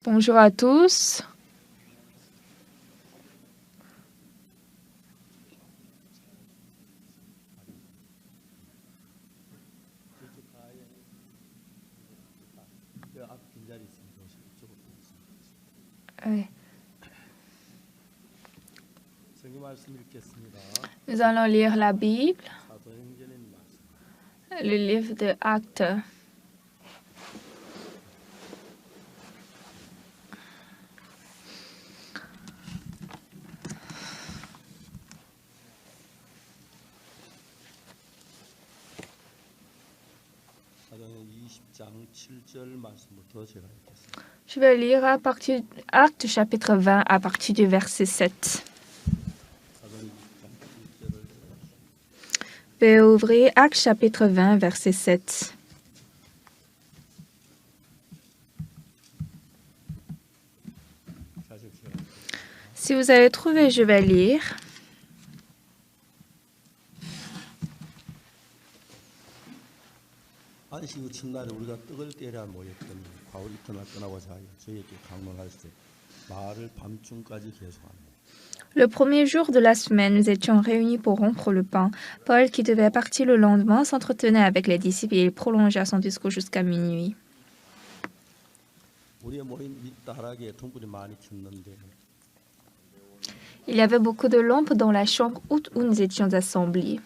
Bonjour à tous. Nous allons lire la Bible, le livre de Actes. Je vais lire à partir Actes chapitre 20 à partir du verset 7. Veuillez ouvrir Actes chapitre 20 verset 7. Si vous avez trouvé, je vais lire. Le premier jour de la semaine, nous étions réunis pour rompre le pain. Paul, qui devait partir le lendemain, s'entretenait avec les disciples et il prolongea son discours jusqu'à minuit. Il y avait beaucoup de lampes dans la chambre où nous étions assemblés.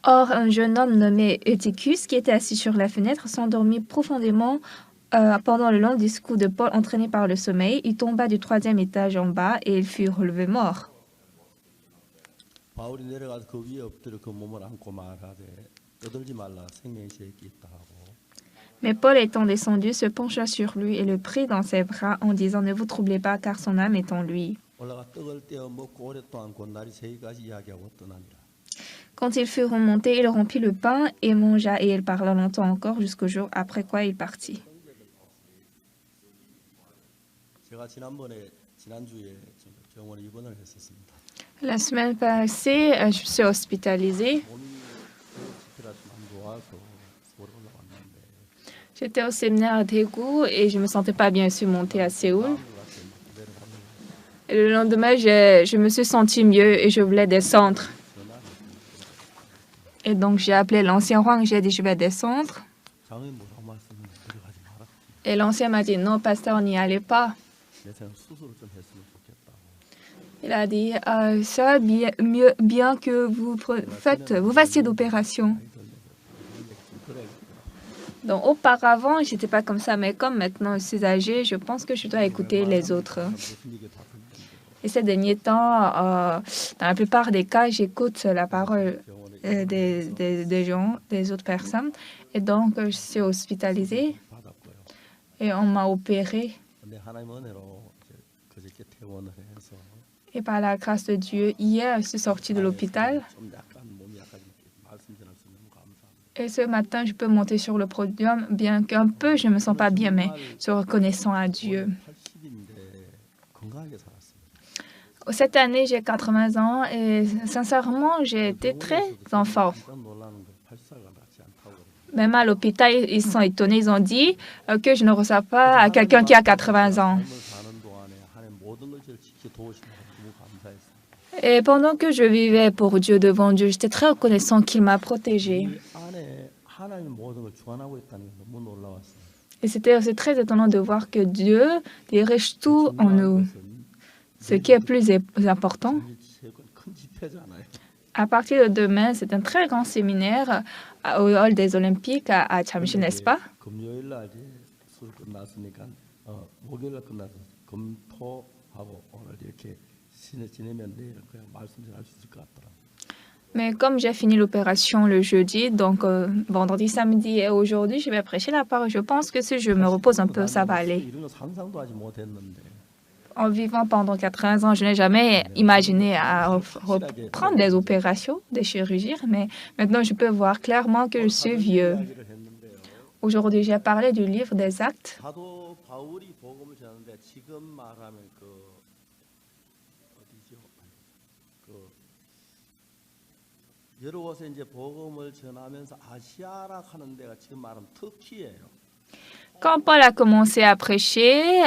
Or, un jeune homme nommé Eutychus, qui était assis sur la fenêtre, s'endormit profondément pendant le long discours de Paul. Entraîné par le sommeil, il tomba du 3e étage en bas et il fut relevé mort. Mais Paul, étant descendu, se pencha sur lui et le prit dans ses bras en disant « Ne vous troublez pas, car son âme est en lui. » Quand il fut remonté, il rompit le pain et mangea, et il parla longtemps encore jusqu'au jour après quoi il partit. La semaine passée, je suis hospitalisée. J'étais au séminaire d'Egu et je ne me sentais pas bien surmontée à Séoul. Et le lendemain, je me suis sentie mieux et je voulais descendre. Et donc, j'ai appelé l'ancien roi, j'ai dit, je vais descendre. Et l'ancien m'a dit, non, pasteur, n'y allez pas. Il a dit, ça va bien que vous fassiez d'opération. Donc, auparavant, je n'étais pas comme ça, mais comme maintenant je suis âgée, je pense que je dois écouter les autres. Et ces derniers temps, dans la plupart des cas, j'écoute la parole des gens, des autres personnes. Et donc, je suis hospitalisée et on m'a opérée. Et par la grâce de Dieu, hier, je suis sortie de l'hôpital. Et ce matin, je peux monter sur le podium, bien qu'un peu, je ne me sens pas bien, mais je suis reconnaissant à Dieu. Cette année, j'ai 80 ans et sincèrement, j'ai été très en forme. Même à l'hôpital, ils sont étonnés. Ils ont dit que je ne ressemble pas à quelqu'un qui a 80 ans. Et pendant que je vivais pour Dieu devant Dieu, j'étais très reconnaissant qu'il m'a protégée. Et c'était aussi très étonnant de voir que Dieu dirige tout en nous. Ce qui est plus important. À partir de demain, c'est un très grand séminaire au hall des Olympiques à Jamshi, n'est-ce pas? Mais comme j'ai fini l'opération le jeudi, donc vendredi, samedi et aujourd'hui, je vais prêcher la parole. Je pense que si je me repose un peu, ça va aller. En vivant pendant 80 ans, je n'ai jamais imaginé à reprendre des opérations, des chirurgies, mais maintenant je peux voir clairement que je suis vieux. Aujourd'hui, j'ai parlé du livre des Actes. Quand Paul a commencé à prêcher,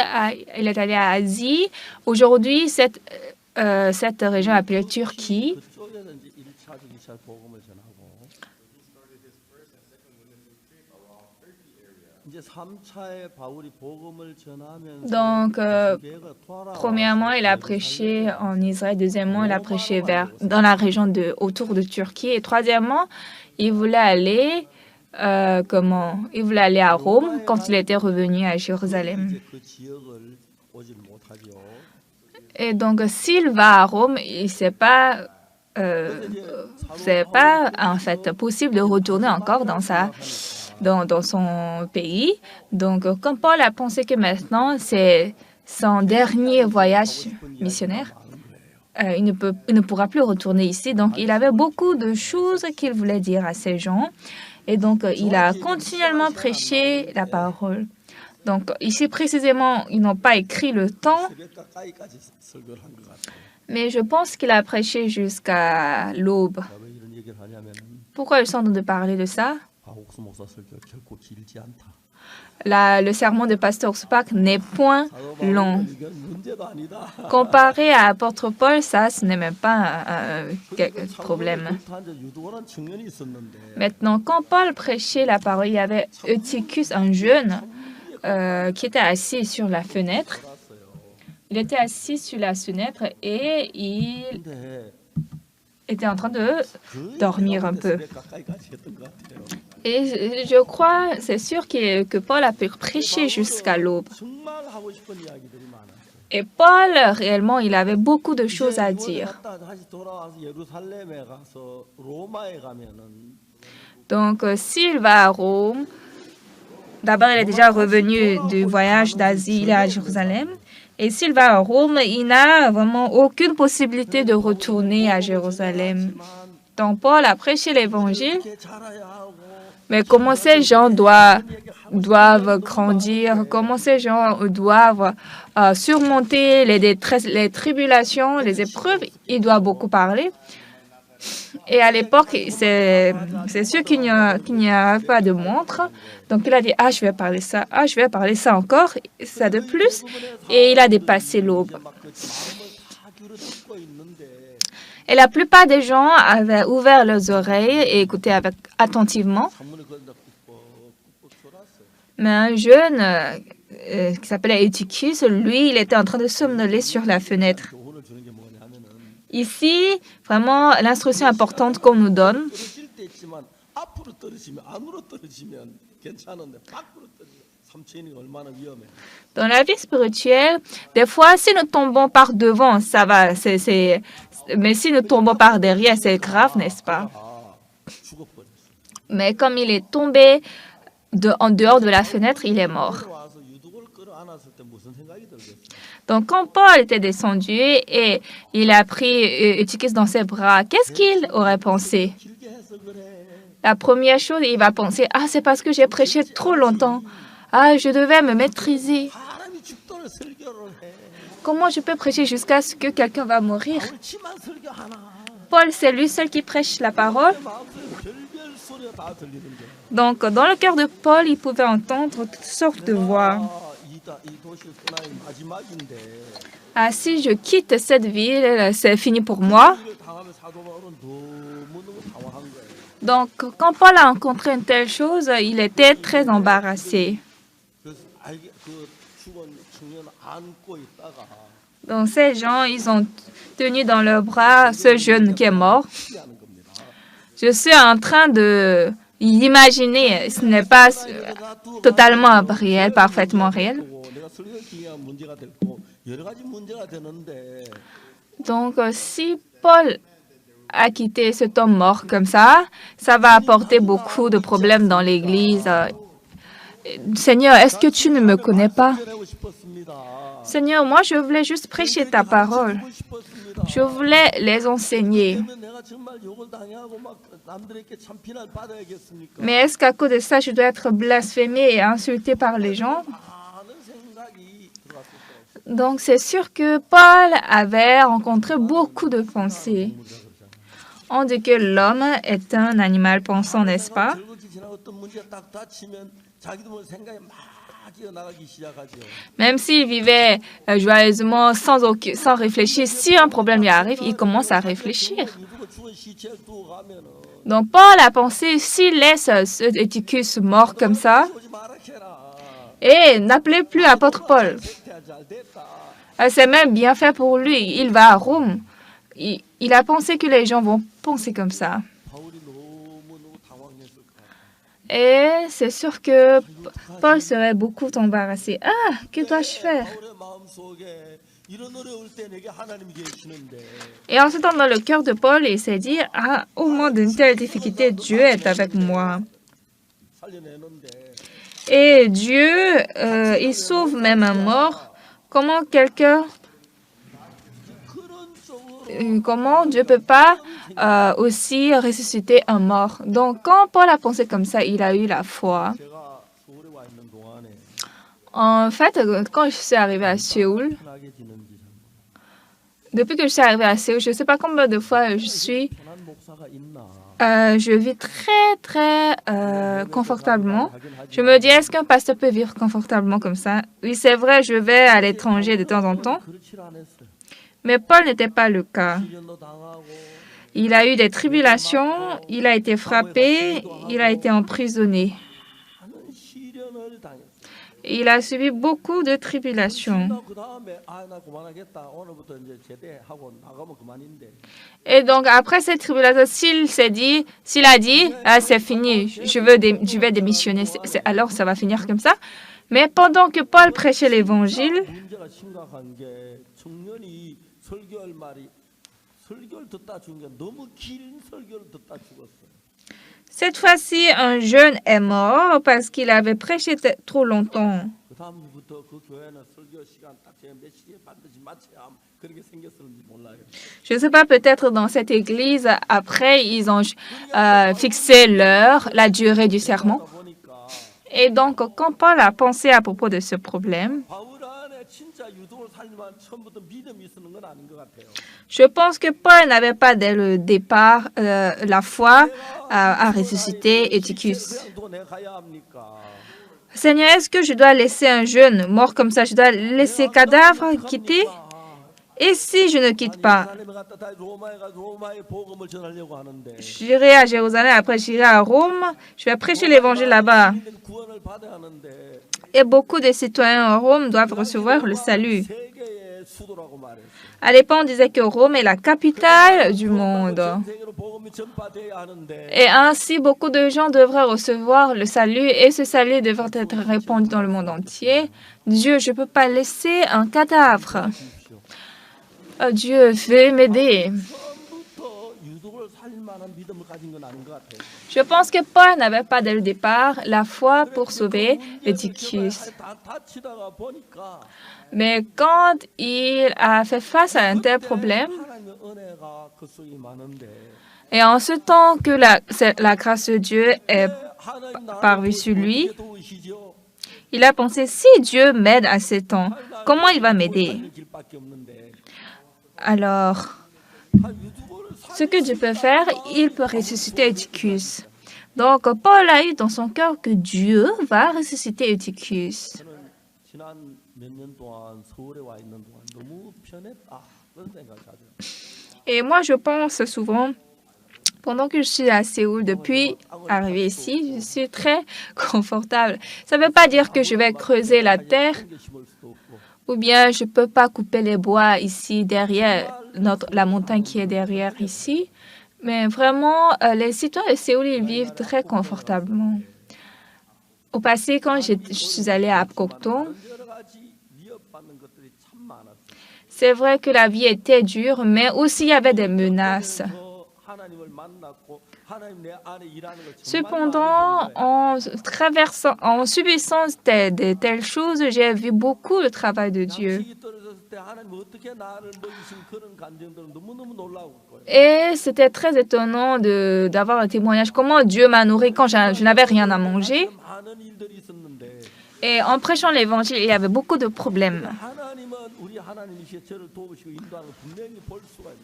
il est allé à Asie. Aujourd'hui, cette région appelée Turquie. Donc, premièrement, il a prêché en Israël. Deuxièmement, il a prêché dans la région autour de Turquie. Et troisièmement, il voulait aller il voulait aller à Rome quand il était revenu à Jérusalem. Et donc, s'il va à Rome, c'est pas en fait possible de retourner encore dans son pays. Donc, comme Paul a pensé que maintenant c'est son dernier voyage missionnaire, il ne pourra plus retourner ici. Donc, il avait beaucoup de choses qu'il voulait dire à ces gens. Et donc, il a continuellement prêché la parole. Donc, ici, précisément, ils n'ont pas écrit le temps, mais je pense qu'il a prêché jusqu'à l'aube. Pourquoi ils sont en train de parler de ça? Le sermon de Pasteur Oxpac n'est point long. Comparé à l'apôtre Paul, ce n'est même pas un problème. Maintenant, quand Paul prêchait la parole, il y avait Eutychus, un jeune, qui était assis sur la fenêtre. Il était assis sur la fenêtre et il était en train de dormir un peu. Et je crois, c'est sûr que Paul a pu prêcher jusqu'à l'aube. Et Paul, réellement, il avait beaucoup de choses à dire. Donc, s'il va à Rome, d'abord, il est déjà revenu du voyage d'Asie, il est à Jérusalem. Et s'il va à Rome, il n'a vraiment aucune possibilité de retourner à Jérusalem. Donc, Paul a prêché l'Évangile. Mais comment ces gens doivent grandir, comment ces gens doivent surmonter les tribulations, les épreuves, il doit beaucoup parler. Et à l'époque, c'est sûr qu'il n'y a pas de montre. Donc, il a dit, je vais parler ça, je vais parler ça encore, ça de plus. Et il a dépassé l'aube. Et la plupart des gens avaient ouvert leurs oreilles et écoutaient attentivement. Mais un jeune qui s'appelait Eutychus, lui, il était en train de somnoler sur la fenêtre. Ici, vraiment, l'instruction importante qu'on nous donne, dans la vie spirituelle, des fois, si nous tombons par devant, ça va, mais si nous tombons par derrière, c'est grave, n'est-ce pas? Mais comme il est tombé en dehors de la fenêtre, il est mort. Donc, quand Paul était descendu et il a pris Eutychus dans ses bras, qu'est-ce qu'il aurait pensé? La première chose, il va penser, c'est parce que j'ai prêché trop longtemps. Je devais me maîtriser. Comment je peux prêcher jusqu'à ce que quelqu'un va mourir? Paul, c'est lui seul qui prêche la parole. Donc, dans le cœur de Paul, il pouvait entendre toutes sortes de voix. Si je quitte cette ville, c'est fini pour moi. Donc, quand Paul a rencontré une telle chose, il était très embarrassé. Donc, ces gens, ils ont tenu dans leurs bras ce jeune qui est mort. Je suis en train de l'imaginer. Ce n'est pas totalement réel, parfaitement réel. Donc, si Paul a quitté cet homme mort comme ça va apporter beaucoup de problèmes dans l'Église. Seigneur, est-ce que tu ne me connais pas? Seigneur, moi, je voulais juste prêcher ta parole. Je voulais les enseigner. Mais est-ce qu'à cause de ça, je dois être blasphémé et insulté par les gens? Donc, c'est sûr que Paul avait rencontré beaucoup de pensées. On dit que l'homme est un animal pensant, n'est-ce pas? Même s'il vivait joyeusement, sans réfléchir, si un problème lui arrive, il commence à réfléchir. Donc, Paul a pensé, s'il laisse Eutychus mort comme ça, et n'appelez plus apôtre Paul. C'est même bien fait pour lui. Il va à Rome. Il a pensé que les gens vont penser comme ça. Et c'est sûr que Paul serait beaucoup embarrassé. Ah, que dois-je faire? Et en ce temps, dans le cœur de Paul, il s'est dit, ah, au moment d'une telle difficulté, Dieu est avec moi. Et Dieu, il sauve même un mort. Comment Dieu ne peut pas aussi ressusciter un mort? Donc, quand Paul a pensé comme ça, il a eu la foi. En fait, quand je suis arrivée à Séoul, depuis que je suis arrivée à Séoul, je ne sais pas combien de fois je vis très, très confortablement. Je me dis, est-ce qu'un pasteur peut vivre confortablement comme ça? Oui, c'est vrai, je vais à l'étranger de temps en temps. Mais Paul n'était pas le cas. Il a eu des tribulations, il a été frappé, il a été emprisonné. Il a subi beaucoup de tribulations. Et donc, après cette tribulation, s'il a dit, ah, c'est fini, je vais démissionner, alors ça va finir comme ça. Mais pendant que Paul prêchait l'Évangile, cette fois-ci, un jeune est mort parce qu'il avait prêché trop longtemps. Je ne sais pas, peut-être dans cette église, après, ils ont fixé l'heure, la durée du sermon. Et donc, quand Paul a pensé à propos de ce problème, je pense que Paul n'avait pas dès le départ la foi à ressusciter Eutychus. Seigneur, est-ce que je dois laisser un jeune mort comme ça? Je dois laisser cadavre quitter? Et si je ne quitte pas? J'irai à Jérusalem, après j'irai à Rome, je vais prêcher l'évangile là-bas. Et beaucoup de citoyens en Rome doivent recevoir le salut. À l'époque, on disait que Rome est la capitale du monde. Et ainsi, beaucoup de gens devraient recevoir le salut et ce salut devrait être répandu dans le monde entier. Dieu, je ne peux pas laisser un cadavre. Oh, Dieu, veuillez m'aider. Je pense que Paul n'avait pas dès le départ la foi pour sauver Eutychus. Mais quand il a fait face à un tel problème, et en ce temps que la grâce de Dieu est parue sur lui, il a pensé, si Dieu m'aide à ce temps, comment il va m'aider? Alors, ce que Dieu peut faire, il peut ressusciter Eutychus. Donc, Paul a eu dans son cœur que Dieu va ressusciter Eutychus. Et moi, je pense souvent, pendant que je suis à Séoul, depuis arriver ici, je suis très confortable. Ça ne veut pas dire que je vais creuser la terre ou bien je ne peux pas couper les bois ici derrière la montagne qui est derrière ici. Mais vraiment, les citoyens de Séoul, ils vivent très confortablement. Au passé, quand je suis allée à Apgokdong, c'est vrai que la vie était dure, mais aussi il y avait des menaces. Cependant, en subissant de telles choses, j'ai vu beaucoup le travail de Dieu. Et c'était très étonnant d'avoir un témoignage. Comment Dieu m'a nourri quand je n'avais rien à manger. Et en prêchant l'Évangile, il y avait beaucoup de problèmes.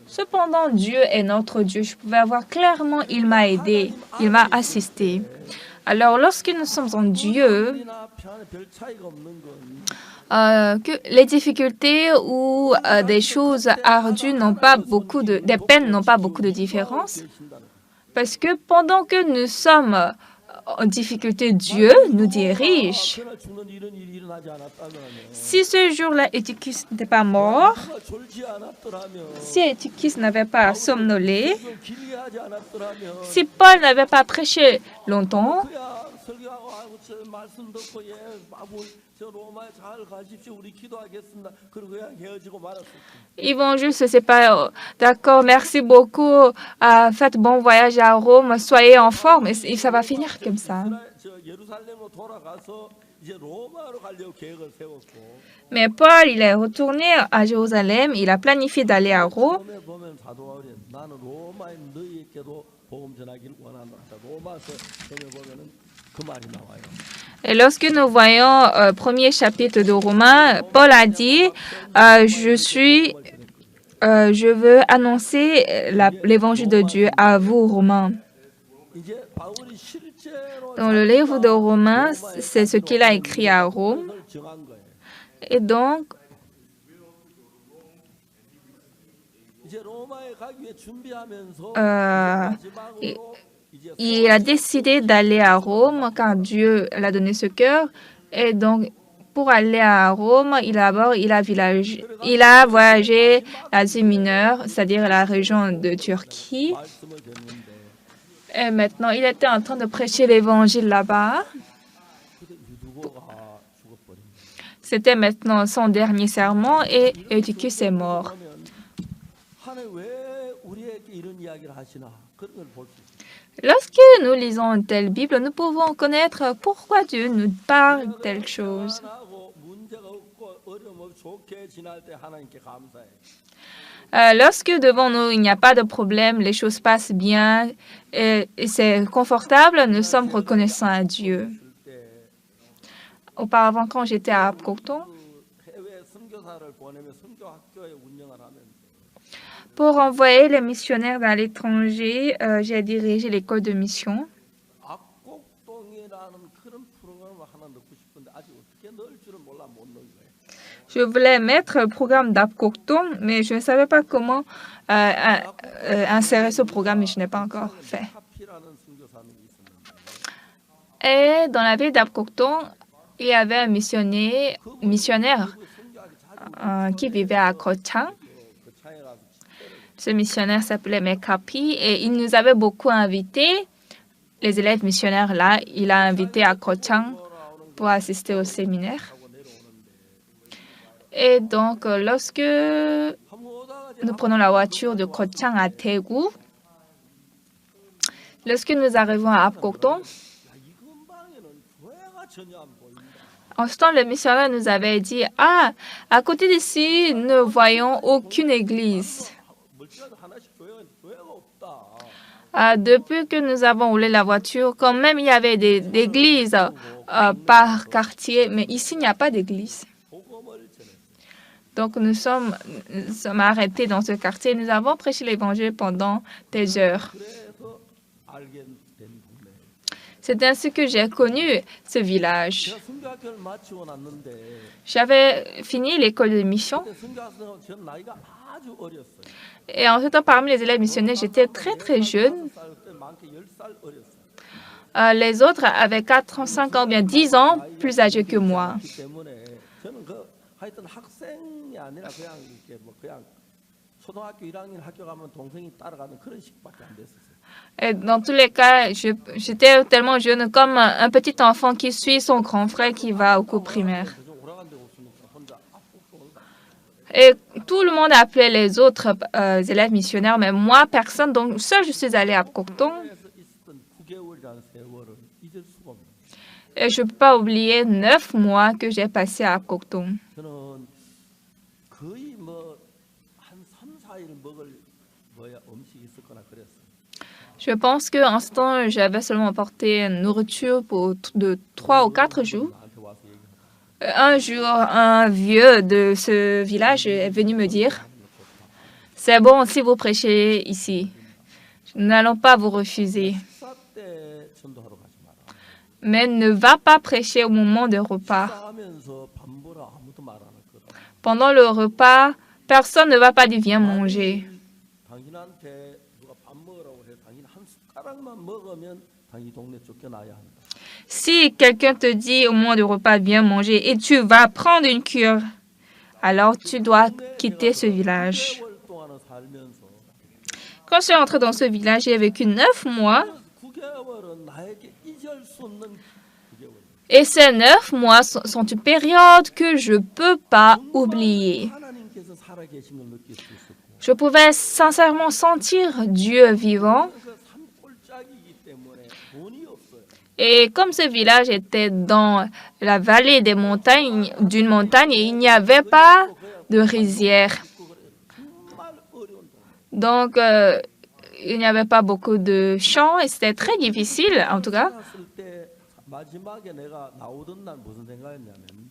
Cependant, Dieu est notre Dieu. Je pouvais voir clairement, il m'a aidé, il m'a assisté. Alors, lorsque nous sommes en Dieu, que les difficultés ou des choses ardues n'ont pas beaucoup des peines n'ont pas beaucoup de différence, parce que pendant que nous sommes en difficulté, Dieu nous dirige. Si ce jour-là, Étychus n'était pas mort, si Étychus n'avait pas somnolé, si Paul n'avait pas prêché longtemps, ils vont juste se séparer. D'accord, merci beaucoup. Faites bon voyage à Rome. Soyez en forme. Et ça va finir comme ça. Mais Paul, il est retourné à Jérusalem. Il a planifié d'aller à Rome. Et lorsque nous voyons le premier chapitre de Romains, Paul a dit, je veux annoncer l'évangile de Dieu à vous, Romains. Dans le livre de Romains, c'est ce qu'il a écrit à Rome. Et donc, il a décidé d'aller à Rome car Dieu l'a donné ce cœur. Et donc, pour aller à Rome, il a voyagé l'Asie mineure, c'est-à-dire la région de Turquie. Et maintenant, il était en train de prêcher l'évangile là-bas. C'était maintenant son dernier sermon et Étychus est mort. Lorsque nous lisons une telle Bible, nous pouvons connaître pourquoi Dieu nous parle de telle chose. Lorsque devant nous, il n'y a pas de problème, les choses passent bien et c'est confortable, nous sommes reconnaissants à Dieu. Auparavant, quand j'étais à Apcocton, pour envoyer les missionnaires dans l'étranger, j'ai dirigé l'école de mission. Je voulais mettre le programme d'Apcocton, mais je ne savais pas comment insérer ce programme et je n'ai pas encore fait. Et dans la ville d'Apcocton, il y avait un missionnaire qui vivait à Kochang. Ce missionnaire s'appelait Mekapi et il nous avait beaucoup invités. Les élèves missionnaires là, il a invité à Kochang pour assister au séminaire. Et donc, lorsque nous prenons la voiture de Kochang à Daegu, lorsque nous arrivons à Apcocton, en ce temps, le missionnaire nous avait dit, « Ah, à côté d'ici, nous ne voyons aucune église. » Depuis que nous avons roulé la voiture, quand même, il y avait des églises par quartier, mais ici, il n'y a pas d'église. Donc, nous sommes arrêtés dans ce quartier. Nous avons prêché l'évangile pendant des heures. C'est ainsi que j'ai connu ce village. J'avais fini l'école de mission. Et en ce temps, parmi les élèves missionnaires, j'étais très, très jeune. Les autres avaient 4, 5 ans, bien 10 ans plus âgés que moi. Et dans tous les cas, j'étais tellement jeune comme un petit enfant qui suit son grand frère qui va au cours primaire. Et tout le monde appelait les autres élèves missionnaires, mais moi, personne. Donc, seul, je suis allée à Apcocton. Et je ne peux pas oublier 9 mois que j'ai passé à Apcocton. Je pense qu'en ce temps, j'avais seulement apporté une nourriture pour de 3 ou 4 jours. Un jour, un vieux de ce village est venu me dire, « C'est bon si vous prêchez ici. Nous n'allons pas vous refuser. Mais ne va pas prêcher au moment de repas. Pendant le repas, personne ne va pas dire viens manger. Si quelqu'un te dit au moment du repas viens manger et tu vas prendre une cure, alors tu dois quitter ce village. » Quand je suis entrée dans ce village, j'ai vécu 9 mois. Et ces 9 mois sont une période que je ne peux pas oublier. Je pouvais sincèrement sentir Dieu vivant. Et comme ce village était dans la vallée des montagnes, d'une montagne, et il n'y avait pas de rizière. Donc, il n'y avait pas beaucoup de champs et c'était très difficile, en tout cas.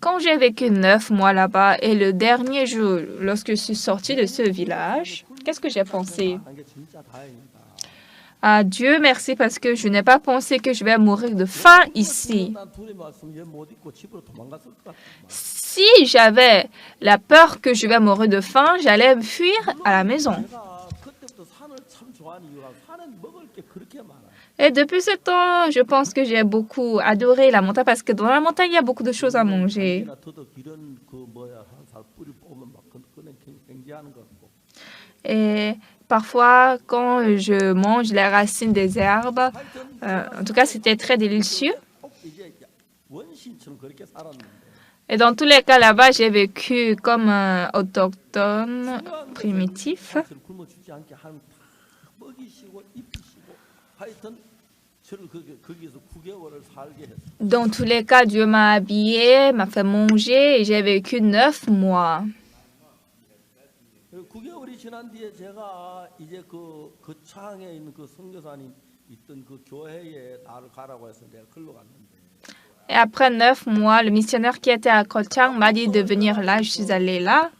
Quand j'ai vécu 9 mois là-bas et le dernier jour, lorsque je suis sortie de ce village, qu'est-ce que j'ai pensé? Ah, Dieu merci parce que je n'ai pas pensé que je vais mourir de faim ici. Si j'avais la peur que je vais mourir de faim, j'allais fuir à la maison. Et depuis ce temps, je pense que j'ai beaucoup adoré la montagne parce que dans la montagne, il y a beaucoup de choses à manger. Et parfois, quand je mange les racines des herbes, en tout cas, c'était très délicieux. Et dans tous les cas, là-bas, j'ai vécu comme un autochtone primitif. Dans tous les cas, Dieu m'a habillé, m'a fait manger et j'ai vécu 9 mois. Et après 9 mois, le missionnaire qui était à Kochang m'a dit de venir là. Je suis allée là.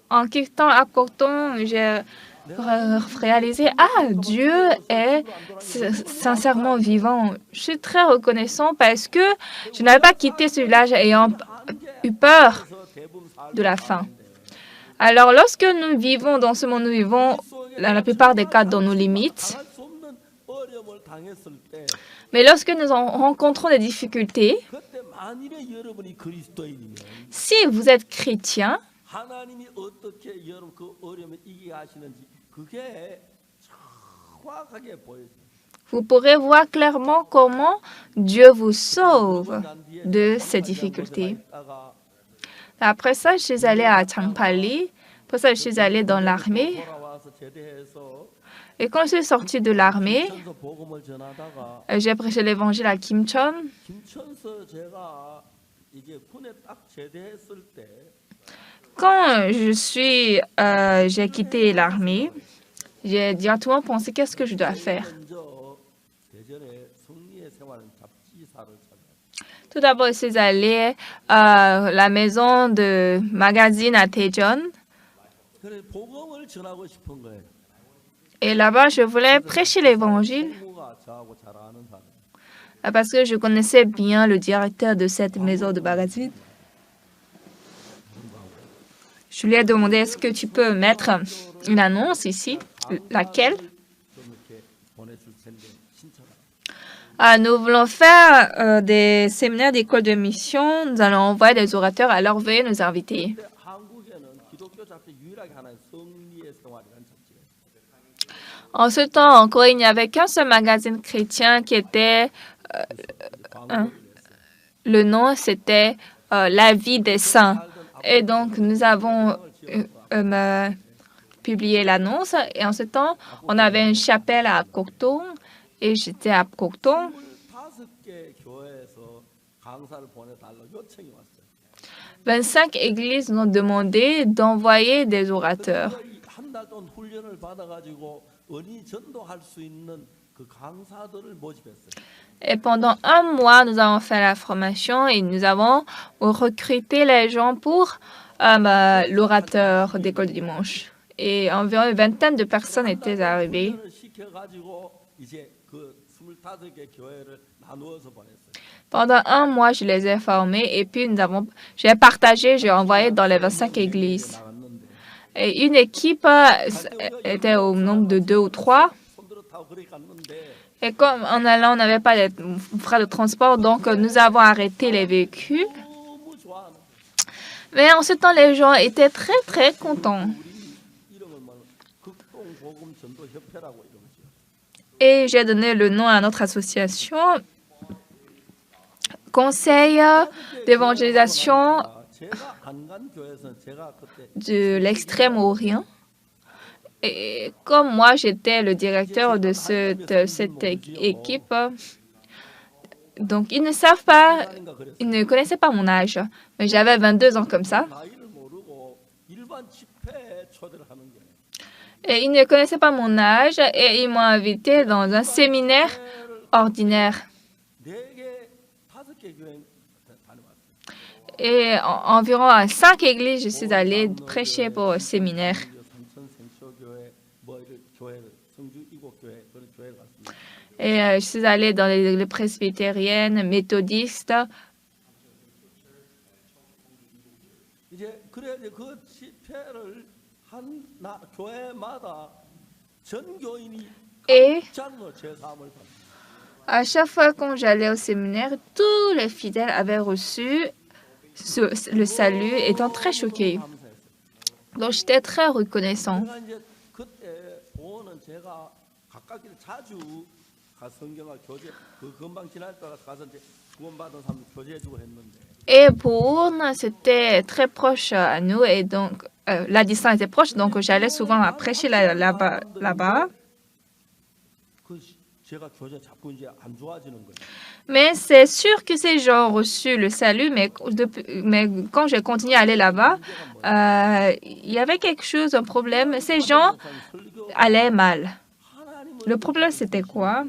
En quittant à Kochang, j'ai réalisé, Dieu est sincèrement vivant. Je suis très reconnaissant parce que je n'avais pas quitté ce village ayant eu peur de la faim. Alors, lorsque nous vivons dans ce monde, nous vivons la plupart des cas dans nos limites. Mais lorsque nous rencontrons des difficultés, si vous êtes chrétien, vous pourrez voir clairement comment Dieu vous sauve de ces difficultés. Après ça, je suis allée à Changpali. Après ça, je suis allée dans l'armée. Et quand je suis sortie de l'armée, j'ai prêché l'évangile à Kimchon. Quand j'ai quitté l'armée, j'ai directement pensé qu'est-ce que je dois faire. Tout d'abord, je suis allée à la maison de magazine à Daejeon. Et là-bas, je voulais prêcher l'évangile parce que je connaissais bien le directeur de cette maison de magazine. Je lui ai demandé, est-ce que tu peux mettre une annonce ici? Laquelle? Nous voulons faire des séminaires d'école de mission. Nous allons envoyer des orateurs. Alors, veuillez nous inviter. En ce temps encore, il n'y avait qu'un seul magazine chrétien qui était... le nom, c'était La vie des saints. Et donc, nous avons publié l'annonce. Et en ce temps, on avait une chapelle à Apkoktong. Et j'étais à Apkoktong. 25 églises nous ont demandé d'envoyer des orateurs. Et pendant un mois, nous avons fait la formation et nous avons recruté les gens pour l'orateur d'école du dimanche. Et environ une vingtaine de personnes étaient arrivées. Pendant un mois, je les ai formés et puis j'ai partagé, j'ai envoyé dans les 25 églises. Et une équipe était au nombre de 2 ou 3. Et comme en allant, on n'avait pas de frais de transport, donc nous avons arrêté les véhicules. Mais en ce temps, les gens étaient très, très contents. Et j'ai donné le nom à notre association, Conseil d'évangélisation de l'Extrême-Orient. Et comme moi, j'étais le directeur de cette équipe, donc ils ne connaissaient pas mon âge, mais j'avais 22 ans comme ça. Et ils ne connaissaient pas mon âge et ils m'ont invité dans un séminaire ordinaire. Et environ à 5 églises, je suis allée prêcher pour un séminaire. Et je suis allée dans les presbytériennes, méthodistes. Et à chaque fois quand j'allais au séminaire, tous les fidèles avaient reçu le salut, étant très choqués. Donc j'étais très reconnaissant. Et pour Ourne, c'était très proche à nous et donc la distance était proche, donc j'allais souvent prêcher là-bas. Mais c'est sûr que ces gens ont reçu le salut, mais quand j'ai continué à aller là-bas, il y avait quelque chose, un problème. Ces gens allaient mal. Le problème, c'était quoi?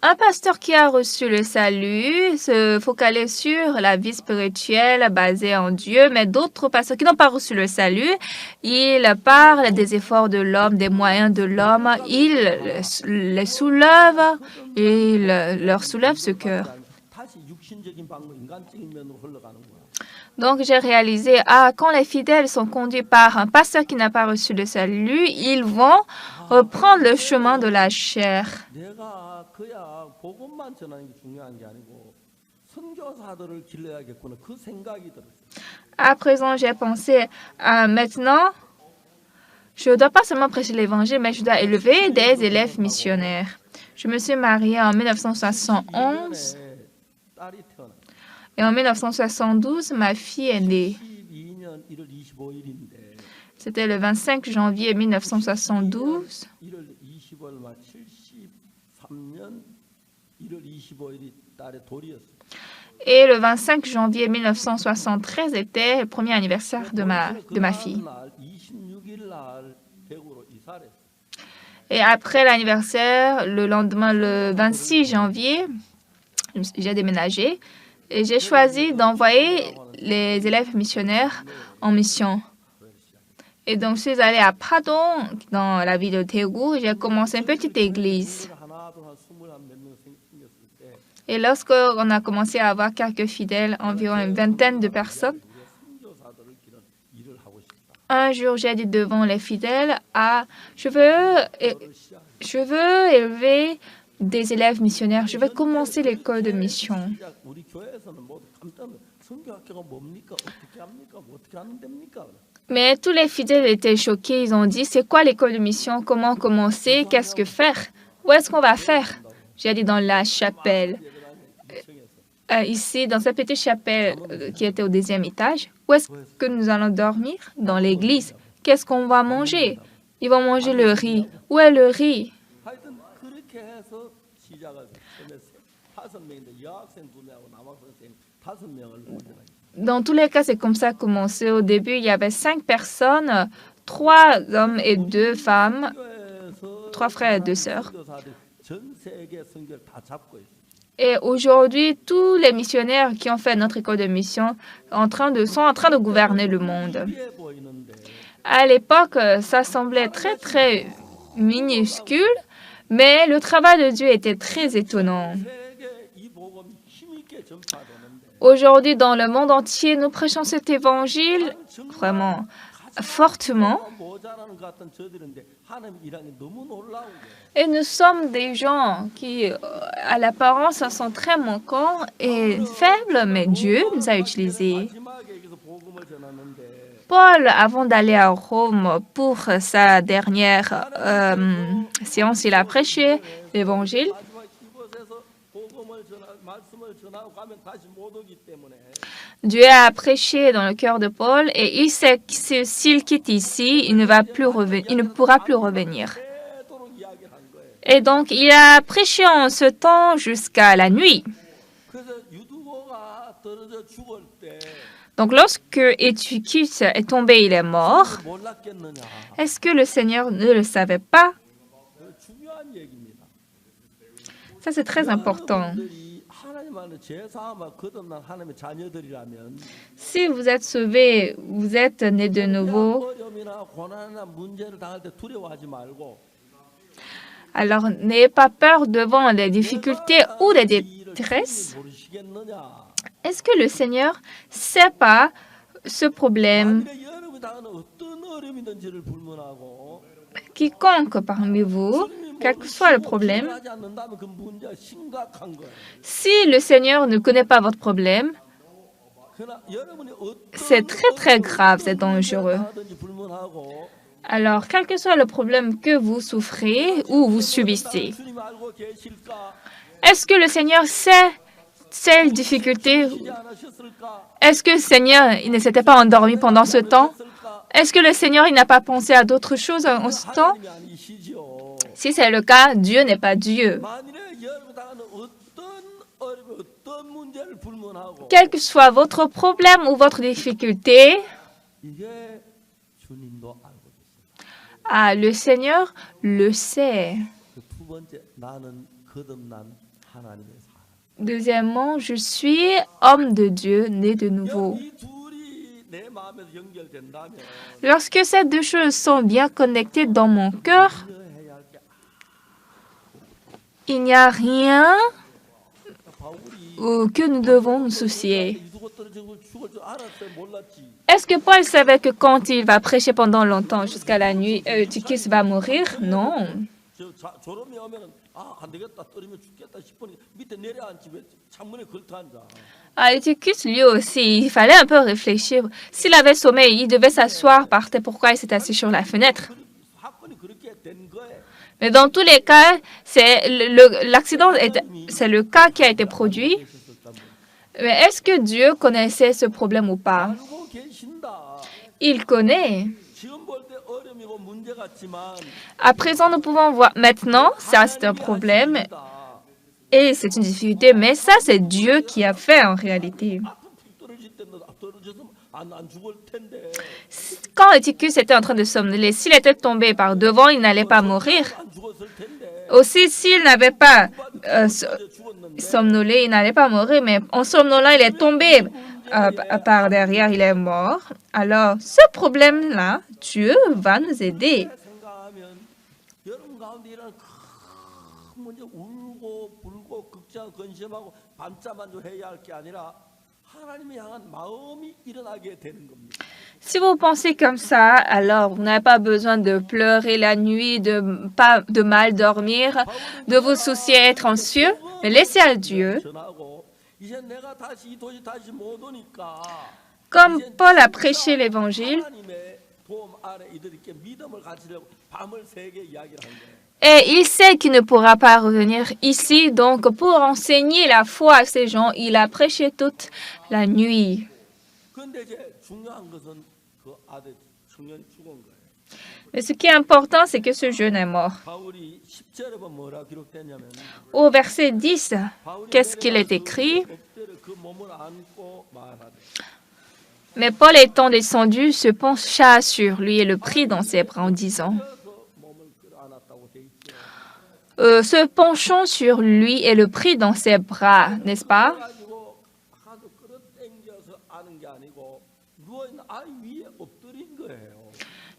Un pasteur qui a reçu le salut se focalise sur la vie spirituelle basée en Dieu, mais d'autres pasteurs qui n'ont pas reçu le salut, ils parlent des efforts de l'homme, des moyens de l'homme, ils les soulèvent, ils leur soulèvent ce cœur. Donc, j'ai réalisé, quand les fidèles sont conduits par un pasteur qui n'a pas reçu le salut, ils vont reprendre le chemin de la chair. À présent, j'ai pensé, maintenant, je ne dois pas seulement prêcher l'évangile, mais je dois élever des élèves missionnaires. Je me suis mariée en 1971. Et en 1972, ma fille est née. C'était le 25 janvier 1972. Et le 25 janvier 1973 était le premier anniversaire de ma fille. Et après l'anniversaire, le lendemain, le 26 janvier, j'ai déménagé. Et j'ai choisi d'envoyer les élèves missionnaires en mission. Et donc, je suis allée à Padong, dans la ville de Daegu. J'ai commencé une petite église. Et lorsqu'on a commencé à avoir quelques fidèles, environ une vingtaine de personnes, un jour, j'ai dit devant les fidèles, je veux élever des élèves missionnaires. Je vais commencer l'école de mission. Mais tous les fidèles étaient choqués. Ils ont dit, c'est quoi l'école de mission? Comment commencer? Qu'est-ce que faire? Où est-ce qu'on va faire? J'ai dit dans la chapelle. Ici, dans cette petite chapelle qui était au 2e étage. Où est-ce que nous allons dormir? Dans l'église. Qu'est-ce qu'on va manger? Ils vont manger le riz. Où est le riz? Dans tous les cas, c'est comme ça a commencé. Au début, il y avait 5 personnes, 3 hommes et 2 femmes, 3 frères et 2 sœurs. Et aujourd'hui, tous les missionnaires qui ont fait notre école de mission sont en train de gouverner le monde. À l'époque, ça semblait très, très minuscule, mais le travail de Dieu était très étonnant. Aujourd'hui, dans le monde entier, nous prêchons cet évangile vraiment fortement. Et nous sommes des gens qui, à l'apparence, sont très manquants et faibles, mais Dieu nous a utilisés. Paul, avant d'aller à Rome pour sa dernière séance, il a prêché l'Évangile. Dieu a prêché dans le cœur de Paul et il sait que s'il quitte ici, il ne pourra plus revenir. Et donc, il a prêché en ce temps jusqu'à la nuit. Donc, lorsque Eutychus est tombé, il est mort. Est-ce que le Seigneur ne le savait pas? Ça, c'est très important. Si vous êtes sauvés, vous êtes nés de nouveau, alors n'ayez pas peur devant les difficultés ou les détresses. Est-ce que le Seigneur ne sait pas ce problème? Quiconque parmi vous, quel que soit le problème, si le Seigneur ne connaît pas votre problème, c'est très, très grave, c'est dangereux. Alors, quel que soit le problème que vous souffrez ou vous subissez, est-ce que le Seigneur sait ces difficultés? Est-ce que le Seigneur il ne s'était pas endormi pendant ce temps? Est-ce que le Seigneur il n'a pas pensé à d'autres choses en ce temps? Si c'est le cas, Dieu n'est pas Dieu. Quel que soit votre problème ou votre difficulté, le Seigneur le sait. Deuxièmement, je suis homme de Dieu, né de nouveau. Lorsque ces deux choses sont bien connectées dans mon cœur, il n'y a rien que nous devons nous soucier. Est-ce que Paul savait que quand il va prêcher pendant longtemps, jusqu'à la nuit, Eutychus va mourir? Non. Eutychus, lui aussi, il fallait un peu réfléchir. S'il avait sommeil, il devait s'asseoir par terre. Pourquoi il s'est assis sur la fenêtre? Mais dans tous les cas, l'accident, c'est le cas qui a été produit. Mais est-ce que Dieu connaissait ce problème ou pas? Il connaît. À présent, nous pouvons voir. Maintenant, ça, c'est un problème et c'est une difficulté, mais ça, c'est Dieu qui a fait en réalité. Quand Eutychus était en train de somnoler, s'il était tombé par devant, il n'allait pas mourir. Aussi, s'il n'avait pas somnolé, il n'allait pas mourir, mais en somnolant, il est tombé par derrière, il est mort. Alors, ce problème-là, Dieu va nous aider. Si vous pensez comme ça, alors vous n'avez pas besoin de pleurer la nuit, de mal dormir, de vous soucier, être anxieux, mais laissez à Dieu. Comme Paul a prêché l'Évangile, et il sait qu'il ne pourra pas revenir ici, donc pour enseigner la foi à ces gens, il a prêché toute la nuit. Mais ce qui est important, c'est que ce jeune est mort. Au verset 10, qu'est-ce qu'il est écrit? Mais Paul étant descendu, se pencha sur lui et le prit dans ses bras en disant, se penchant sur lui et le prit dans ses bras, n'est-ce pas?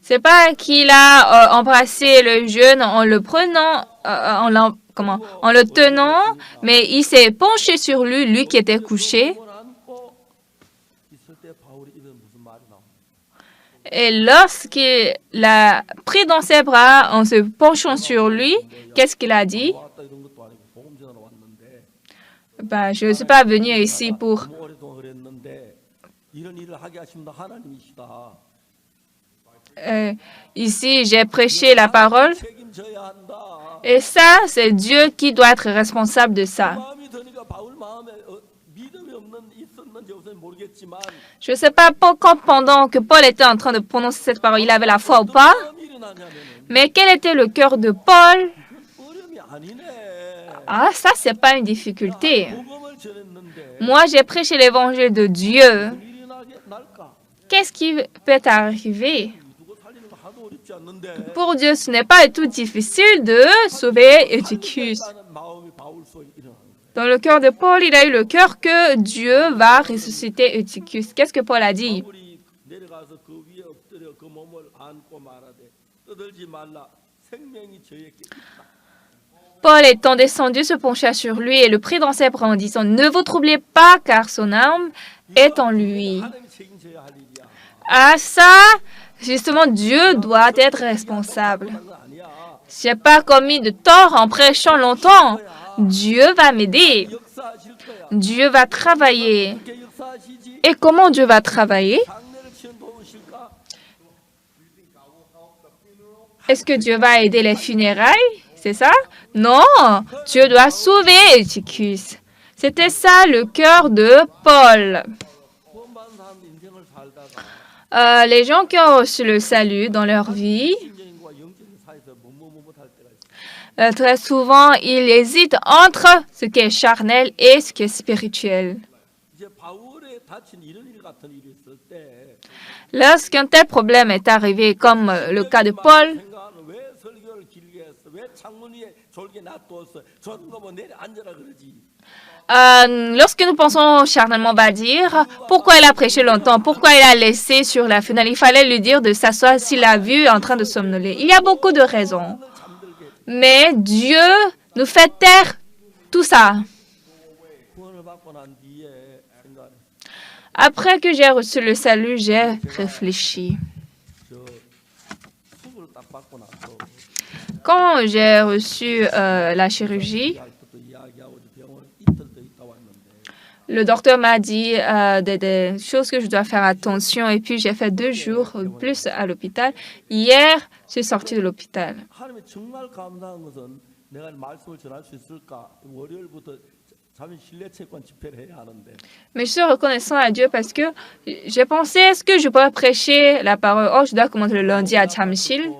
C'est pas qu'il a embrassé le jeune en le prenant, en le tenant, mais il s'est penché sur lui, lui qui était couché. Et lorsqu'il l'a pris dans ses bras en se penchant sur lui, qu'est-ce qu'il a dit? Je ne suis pas venu ici pour... ici, j'ai prêché la parole. Et ça, c'est Dieu qui doit être responsable de ça. Je ne sais pas quand, pendant que Paul était en train de prononcer cette parole, il avait la foi ou pas. Mais quel était le cœur de Paul? Ah, ça, c'est pas une difficulté. Moi, j'ai prêché l'évangile de Dieu. Qu'est-ce qui peut arriver? Pour Dieu, ce n'est pas du tout difficile de sauver Eutychus. Dans le cœur de Paul, il a eu le cœur que Dieu va ressusciter Eutychus. Qu'est-ce que Paul a dit? Paul étant descendu se pencha sur lui et le prit dans ses bras en disant, ne vous troublez pas car son âme est en lui. Ah ça, justement, Dieu doit être responsable. Je n'ai pas commis de tort en prêchant longtemps. Dieu va m'aider. Dieu va travailler. Et comment Dieu va travailler? Est-ce que Dieu va aider les funérailles? C'est ça? Non, Dieu doit sauver Eutychus. C'était ça le cœur de Paul. Les gens qui ont reçu le salut dans leur vie, très souvent, ils hésitent entre ce qui est charnel et ce qui est spirituel. Lorsqu'un tel problème est arrivé, comme le cas de Paul, lorsque nous pensons charnellement, on va dire pourquoi il a prêché longtemps, pourquoi il a laissé sur la fenêtre. Il fallait lui dire de s'asseoir s'il l'a vu en train de somnoler. Il y a beaucoup de raisons. Mais Dieu nous fait taire tout ça. Après que j'ai reçu le salut, j'ai réfléchi. Quand j'ai reçu la chirurgie, le docteur m'a dit des choses que je dois faire attention et puis j'ai fait 2 jours plus à l'hôpital. Hier, je suis sortie de l'hôpital. Mais je suis reconnaissant à Dieu parce que j'ai pensé, est-ce que je pourrais prêcher la parole? Oh, je dois commencer le lundi à Jamsil.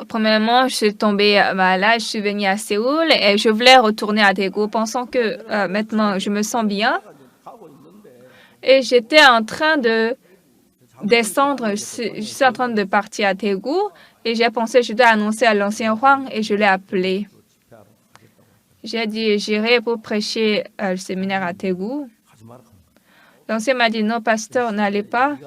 Premièrement, je suis tombée malade, je suis venue à Séoul et je voulais retourner à Daegu, pensant que maintenant je me sens bien. Et j'étais en train de descendre, je suis en train de partir à Daegu et j'ai pensé je dois annoncer à l'ancien Huang et je l'ai appelé. J'ai dit j'irai pour prêcher le séminaire à Daegu. L'ancien m'a dit non, pasteur, n'allez pas.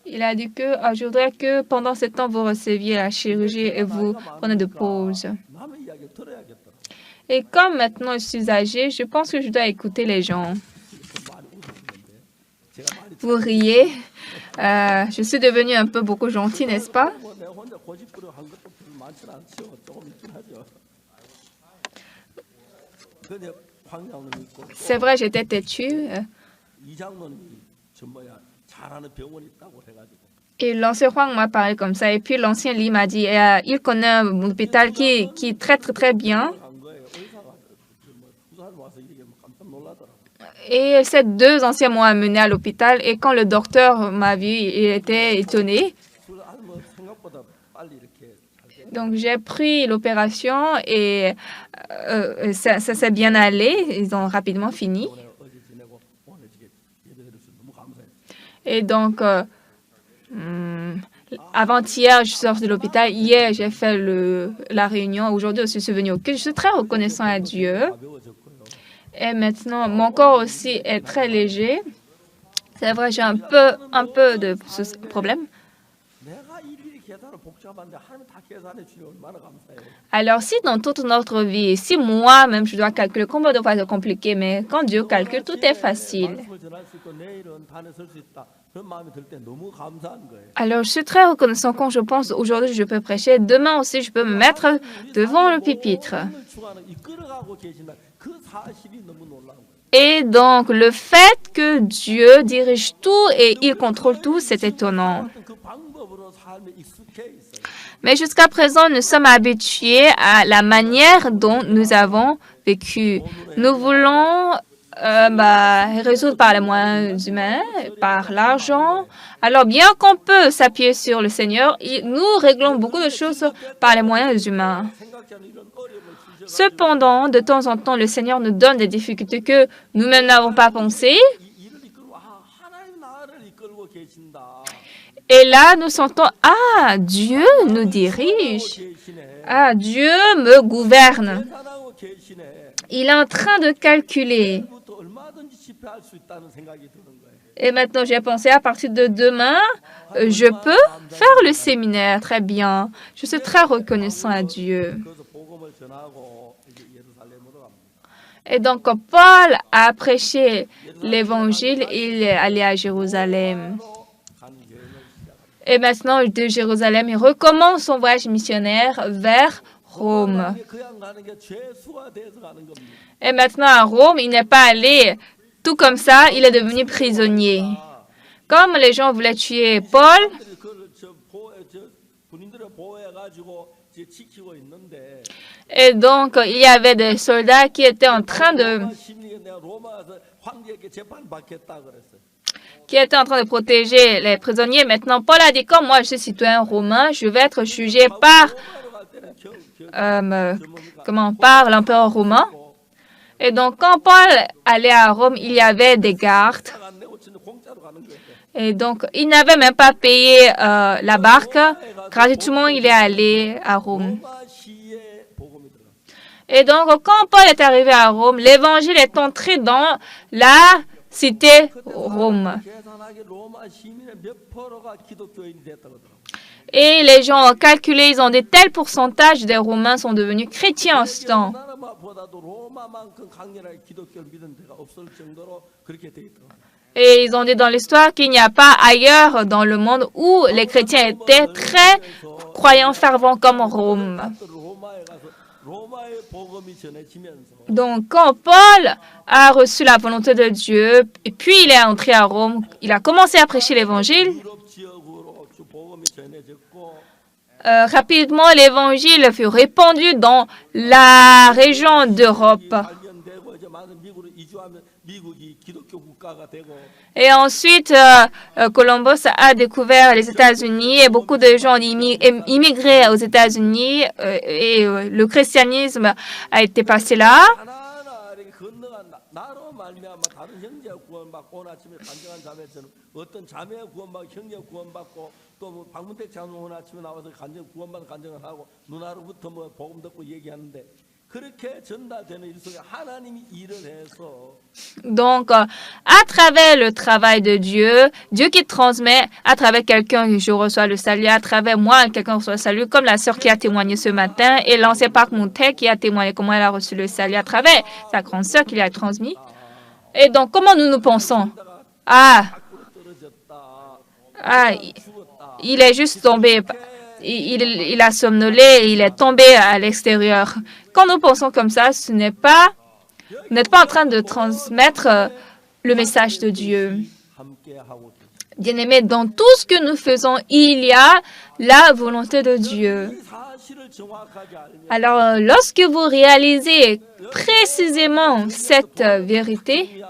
Il a dit que je voudrais que pendant ce temps, vous receviez la chirurgie et vous prenez de pause. Et comme maintenant je suis âgée, je pense que je dois écouter les gens. Vous riez. Je suis devenue un peu beaucoup gentille, n'est-ce pas? C'est vrai, j'étais têtue. Et l'ancien Huang m'a parlé comme ça. Et puis l'ancien Li m'a dit, il connaît un hôpital qui traite très bien. Et ces 2 anciens m'ont amené à l'hôpital. Et quand le docteur m'a vu, il était étonné. Donc, j'ai pris l'opération et ça s'est bien allé. Ils ont rapidement fini. Et donc, avant-hier, je suis sortie de l'hôpital. Hier, j'ai fait la réunion. Aujourd'hui, je suis venue au culte. Je suis très reconnaissant à Dieu. Et maintenant, mon corps aussi est très léger. C'est vrai, j'ai un peu de ce problème. Alors, si dans toute notre vie, si moi-même je dois calculer combien de fois c'est compliqué, mais quand Dieu calcule, tout est facile. Alors, je suis très reconnaissant quand je pense aujourd'hui je peux prêcher. Demain aussi, je peux me mettre devant le pupitre. Et donc, le fait que Dieu dirige tout et il contrôle tout, c'est étonnant. Mais jusqu'à présent, nous sommes habitués à la manière dont nous avons vécu. Nous voulons résoudre par les moyens humains, par l'argent. Alors, bien qu'on peut s'appuyer sur le Seigneur, nous réglons beaucoup de choses par les moyens humains. Cependant, de temps en temps, le Seigneur nous donne des difficultés que nous-mêmes n'avons pas pensées. Et là, nous sentons, Dieu nous dirige. Dieu me gouverne. Il est en train de calculer. Et maintenant, j'ai pensé, à partir de demain, je peux faire le séminaire. Très bien. Je suis très reconnaissant à Dieu. Et donc, quand Paul a prêché l'Évangile, il est allé à Jérusalem. Et maintenant, de Jérusalem, il recommence son voyage missionnaire vers Rome. Et maintenant, à Rome, il n'est pas allé tout comme ça, il est devenu prisonnier. Comme les gens voulaient tuer Paul, et donc, il y avait des soldats qui étaient en train de protéger les prisonniers. Maintenant, Paul a dit, comme moi, je suis citoyen romain, je vais être jugé par l'empereur romain. Et donc, quand Paul allait à Rome, il y avait des gardes. Et donc, il n'avait même pas payé la barque. Gratuitement, il est allé à Rome. Et donc, quand Paul est arrivé à Rome, l'évangile est entré dans la cité Rome. Et les gens ont calculé, ils ont des tels pourcentages des Romains sont devenus chrétiens en ce temps. Et ils ont dit dans l'histoire qu'il n'y a pas ailleurs dans le monde où les chrétiens étaient très croyants fervents comme Rome. Donc, quand Paul a reçu la volonté de Dieu, et puis il est entré à Rome, il a commencé à prêcher l'Évangile. Rapidement, l'Évangile fut répandu dans la région d'Europe. Et ensuite, Columbus a découvert les États-Unis et beaucoup de gens ont immigré aux États-Unis et le christianisme a été passé là. Donc, à travers le travail de Dieu, Dieu qui transmet à travers quelqu'un, je reçois le salut, à travers moi, quelqu'un reçoit le salut, comme la sœur qui a témoigné ce matin, et l'ancien Parc Montet qui a témoigné comment elle a reçu le salut à travers sa grande sœur qui lui a transmis. Et donc, comment nous pensons? Il est juste tombé. Il a somnolé, il est tombé à l'extérieur. Quand nous pensons comme ça, vous n'êtes pas en train de transmettre le message de Dieu. Bien-aimés, dans tout ce que nous faisons, il y a la volonté de Dieu. Alors, lorsque vous réalisez précisément cette vérité,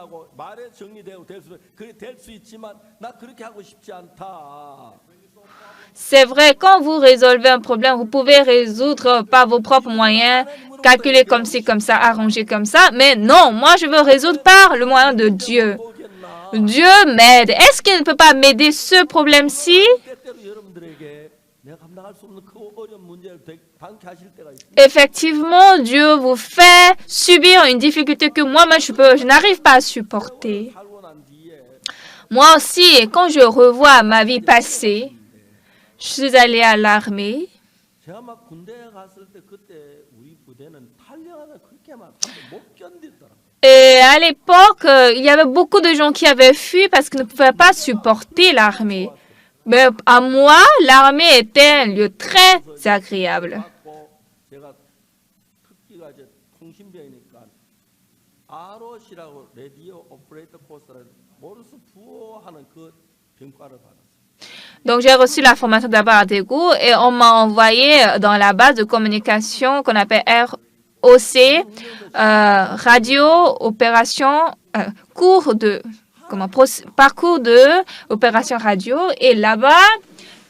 C'est vrai, quand vous résolvez un problème, vous pouvez résoudre par vos propres moyens, calculer comme ci, comme ça, arranger comme ça. Mais non, moi, je veux résoudre par le moyen de Dieu. Dieu m'aide. Est-ce qu'il ne peut pas m'aider ce problème-ci? Effectivement, Dieu vous fait subir une difficulté que moi-même, je n'arrive pas à supporter. Moi aussi, quand je revois ma vie passée, je suis allée à l'armée. Et à l'époque, il y avait beaucoup de gens qui avaient fui parce qu'ils ne pouvaient pas supporter l'armée. Mais à moi, l'armée était un lieu très agréable. Donc, j'ai reçu la formation d'abord à Daegu et on m'a envoyé dans la base de communication qu'on appelle ROC, radio, opération, parcours de opération radio. Et là-bas,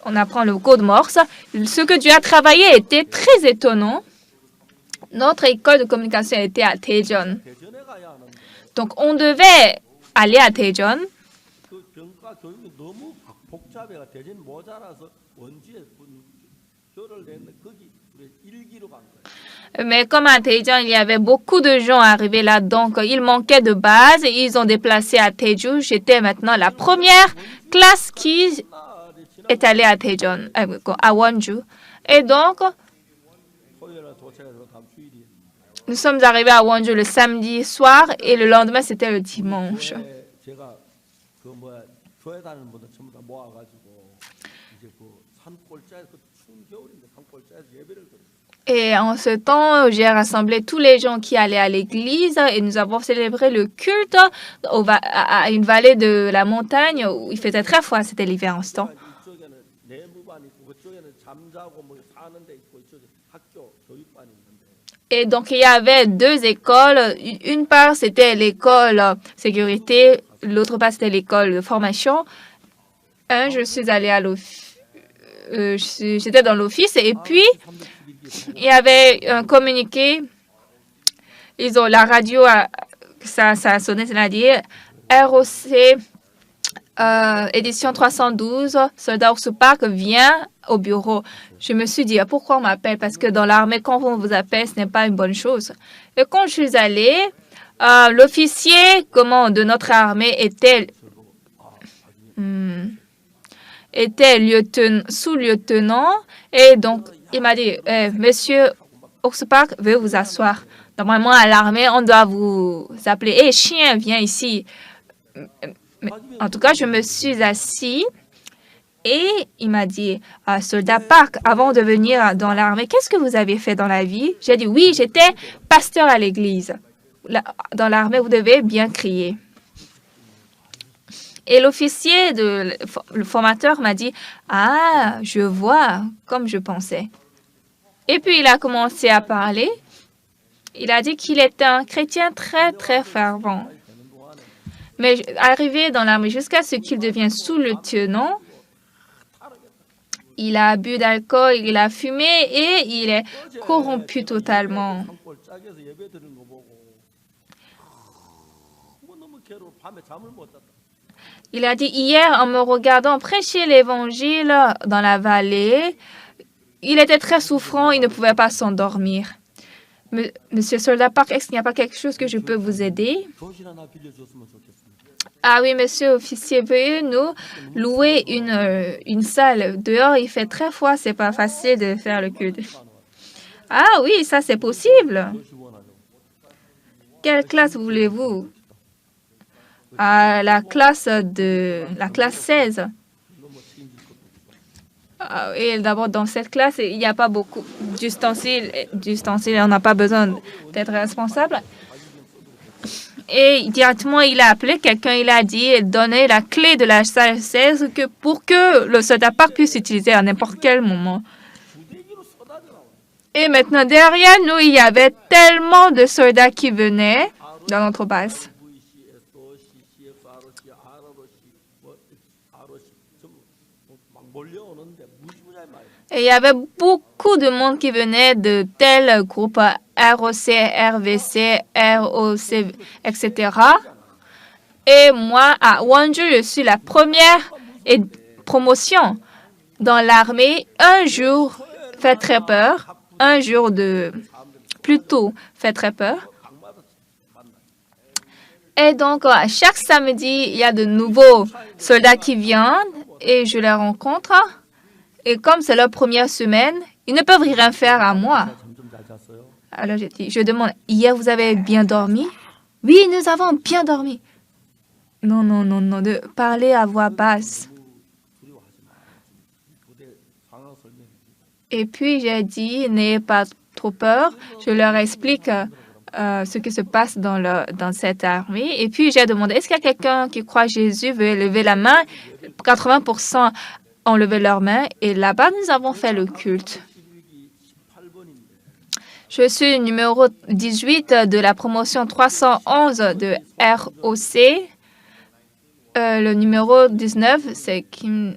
on apprend le code Morse. Ce que Dieu a travaillé était très étonnant. Notre école de communication était à Daejeon. Donc, on devait aller à Daejeon. Mais comme à Daejeon, il y avait beaucoup de gens arrivés là, donc il manquait de base et ils ont déplacé à Daeju. J'étais maintenant la première classe qui est allée à Daejeon, à Wonju. Et donc, nous sommes arrivés à Wonju le samedi soir et le lendemain, c'était le dimanche. Et en ce temps, j'ai rassemblé tous les gens qui allaient à l'église et nous avons célébré le culte à une vallée de la montagne où il faisait très froid, c'était l'hiver en ce temps. Et donc, il y avait deux écoles. Une part, c'était l'école sécurité. L'autre part, c'était l'école de formation. Je suis allée à l'office. J'étais dans l'office. Et puis, il y avait un communiqué. La radio, ça a sonné, c'est-à-dire ROC édition 312, soldat Ours Park vient au bureau. Je me suis dit, pourquoi on m'appelle? Parce que dans l'armée, quand on vous appelle, ce n'est pas une bonne chose. Et quand je suis allée, l'officier de notre armée était sous-lieutenant. Et donc, il m'a dit, Monsieur Ours Park veut vous asseoir. Normalement, à l'armée, on doit vous appeler, hé, chien, viens ici. Mais, en tout cas, je me suis assis et il m'a dit, soldat Park, avant de venir dans l'armée, qu'est-ce que vous avez fait dans la vie? J'ai dit, oui, j'étais pasteur à l'église. Dans l'armée, vous devez bien crier. Et l'officier, le formateur m'a dit, ah, je vois, comme je pensais. Et puis, il a commencé à parler. Il a dit qu'il était un chrétien très, très fervent. Mais arrivé dans l'armée jusqu'à ce qu'il devienne sous-lieutenant, il a bu d'alcool, il a fumé et il est corrompu totalement. Il a dit, hier, en me regardant prêcher l'évangile dans la vallée, il était très souffrant, il ne pouvait pas s'endormir. Monsieur Soldat Park, est-ce qu'il n'y a pas quelque chose que je peux vous aider? Ah oui, monsieur officier, veuillez nous louer une salle. Dehors, il fait très froid, c'est pas facile de faire le culte. Ah oui, ça c'est possible. Quelle classe voulez-vous? La classe 16. Et d'abord, dans cette classe, il n'y a pas beaucoup d'ustensiles. On n'a pas besoin d'être responsable. Et directement, il a appelé quelqu'un, il a dit, donner la clé de la salle 16 pour que le soldat Park puisse utiliser à n'importe quel moment. Et maintenant, derrière nous, il y avait tellement de soldats qui venaient dans notre base. Et il y avait beaucoup de monde qui venait de tel groupe ROC, RVC, ROC, etc. Et moi, à Wonju, je suis la première promotion dans l'armée. Un jour fait très peur. Un jour de plus tôt fait très peur. Et donc, chaque samedi, il y a de nouveaux soldats qui viennent et je les rencontre. Et comme c'est leur première semaine, ils ne peuvent rien faire à moi. Alors, je demande, hier, vous avez bien dormi? Oui, nous avons bien dormi. Non, non, non, non, de parler à voix basse. Et puis, j'ai dit, n'ayez pas trop peur. Je leur explique ce qui se passe dans cette armée. Et puis, j'ai demandé, est-ce qu'il y a quelqu'un qui croit Jésus veut lever la main? 80% ont levé leur main. Et là-bas, nous avons fait le culte. Je suis numéro 18 de la promotion 311 de ROC. Le numéro 19, c'est Kim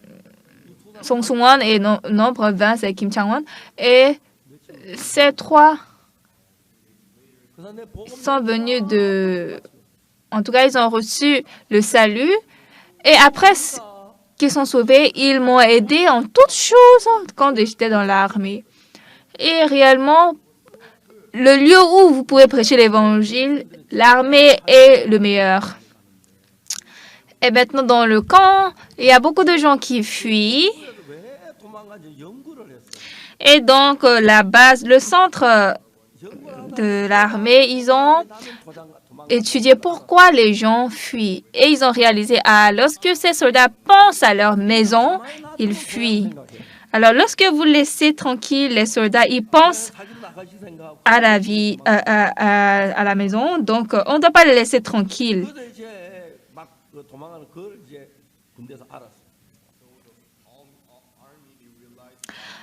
Song-Sung-won et nombre 20, c'est Kim Chang-won. Et ces trois sont venus en tout cas, ils ont reçu le salut. Et après qu'ils sont sauvés, ils m'ont aidé en toutes choses quand j'étais dans l'armée. Et réellement, le lieu où vous pouvez prêcher l'évangile, l'armée est le meilleur. Et maintenant, dans le camp, il y a beaucoup de gens qui fuient. Et donc, la base, le centre de l'armée, ils ont étudié pourquoi les gens fuient. Et ils ont réalisé, lorsque ces soldats pensent à leur maison, ils fuient. Alors, lorsque vous laissez tranquille les soldats, ils pensent à la vie, à la maison. Donc, on ne doit pas les laisser tranquilles.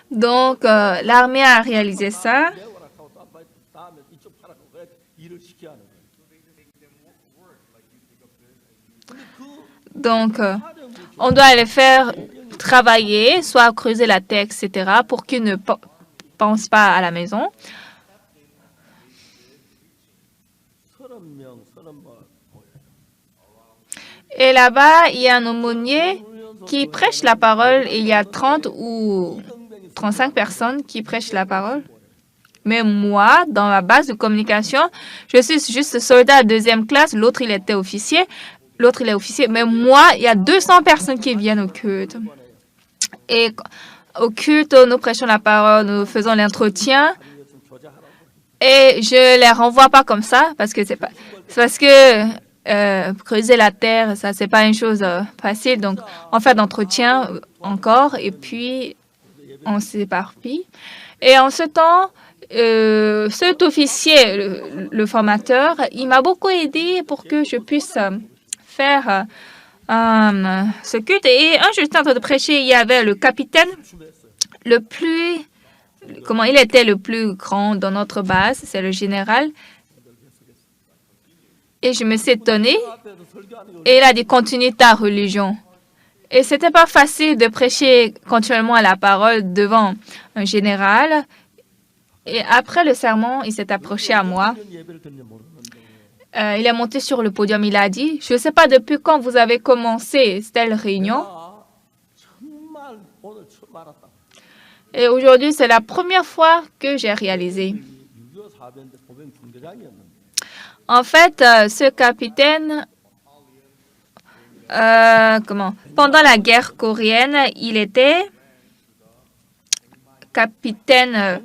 Donc, l'armée a réalisé ça. Donc, on doit les faire travailler, soit creuser la terre, etc., pour qu'ils ne pensent pas à la maison. Et là-bas, il y a un aumônier qui prêche la parole. Il y a 30 ou 35 personnes qui prêchent la parole. Mais moi, dans ma base de communication, je suis juste soldat de 2e classe. L'autre, il était officier. L'autre, il est officier. Mais moi, il y a 200 personnes qui viennent au culte. Et au culte, nous prêchons la parole, nous faisons l'entretien. Et je les renvoie pas comme ça parce que c'est parce que creuser la terre, ça, c'est pas une chose facile. Donc, on fait d'entretien encore et puis on s'éparpille. Et en ce temps, cet officier, le formateur, il m'a beaucoup aidé pour que je puisse faire ce culte. Et un jour, j'étais en train de prêcher, il y avait le capitaine il était le plus grand dans notre base, c'est le général. Et je me suis étonnée. Et il a dit, continue ta religion. Et c'était pas facile de prêcher continuellement la parole devant un général. Et après le sermon, il s'est approché à moi. Il est monté sur le podium. Il a dit, je ne sais pas depuis quand vous avez commencé telle réunion. Et aujourd'hui, c'est la première fois que j'ai réalisé. En fait, ce capitaine, pendant la guerre coréenne, il était capitaine.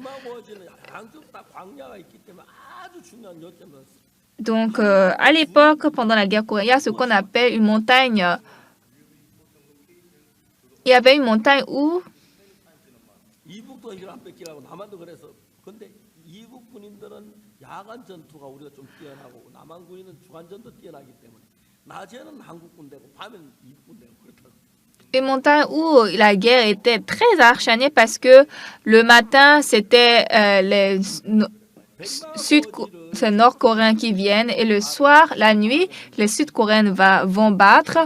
Donc, à l'époque, pendant la guerre coréenne, il y a ce qu'on appelle une montagne. Il y avait une montagne où la guerre était très acharnée parce que le matin, c'était les Nord-Coréens qui viennent et le soir, la nuit, les Sud-Coréens vont battre.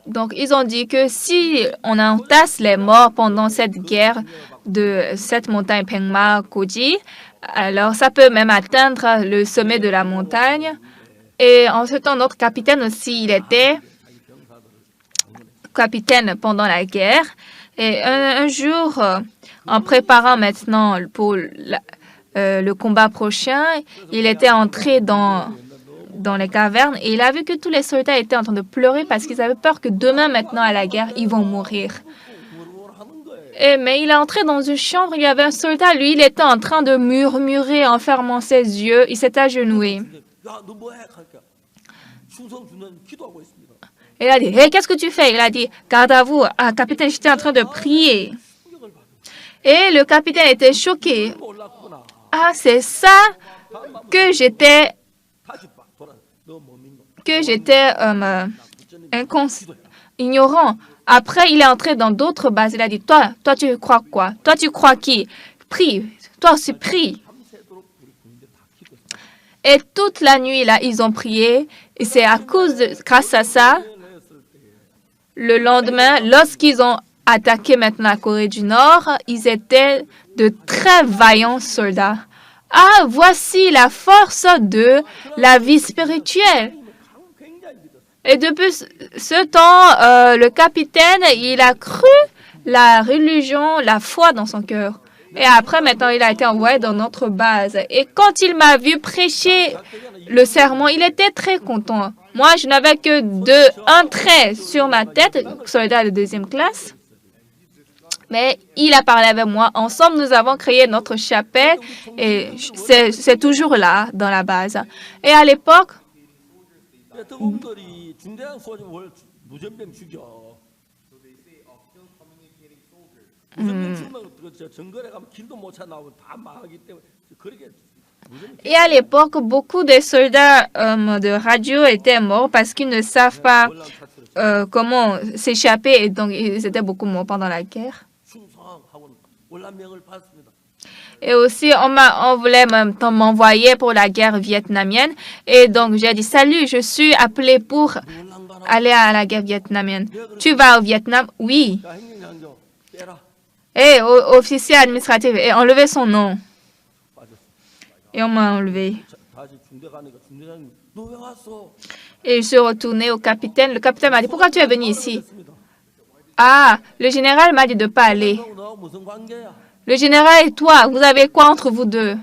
Donc, ils ont dit que si on entasse les morts pendant cette guerre de cette montagne Pengma Koji, alors ça peut même atteindre le sommet de la montagne. Et en ce temps, notre capitaine aussi, il était capitaine pendant la guerre. Et un jour, en préparant maintenant pour le combat prochain, il était entré dans les cavernes et il a vu que tous les soldats étaient en train de pleurer parce qu'ils avaient peur que demain, maintenant, à la guerre, ils vont mourir. Mais il est entré dans une chambre, il y avait un soldat, lui, il était en train de murmurer en fermant ses yeux, il s'est agenouillé. Il a dit, hey, qu'est-ce que tu fais? Il a dit, garde à vous, capitaine, j'étais en train de prier. Et le capitaine était choqué. Ah, c'est ça que j'étais ignorant. Après, il est entré dans d'autres bases. Il a dit, toi, tu crois quoi? Toi, tu crois qui? Prie. Toi aussi, prie. Et toute la nuit, là, ils ont prié. Et c'est grâce à ça, le lendemain, lorsqu'ils ont attaqué maintenant la Corée du Nord, ils étaient de très vaillants soldats. Ah, voici la force de la vie spirituelle. Et depuis ce temps, le capitaine, il a cru la religion, la foi dans son cœur. Et après, maintenant, il a été envoyé dans notre base. Et quand il m'a vu prêcher le sermon, il était très content. Moi, je n'avais que un trait sur ma tête, soldat de 2e classe. Mais il a parlé avec moi. Ensemble, nous avons créé notre chapelle et c'est toujours là, dans la base. Et à l'époque, beaucoup de soldats de radio étaient morts parce qu'ils ne savent pas comment s'échapper et donc ils étaient beaucoup morts pendant la guerre. Et aussi, on voulait m'envoyer pour la guerre vietnamienne. Et donc, j'ai dit, salut, je suis appelé pour aller à la guerre vietnamienne. Tu vas au Vietnam? Oui. Et officier administratif, et enlever son nom. Et on m'a enlevé. Et je suis retournée au capitaine. Le capitaine m'a dit, pourquoi tu es venu ici? Ah, le général m'a dit de ne pas aller. Le général et toi, vous avez quoi entre vous deux?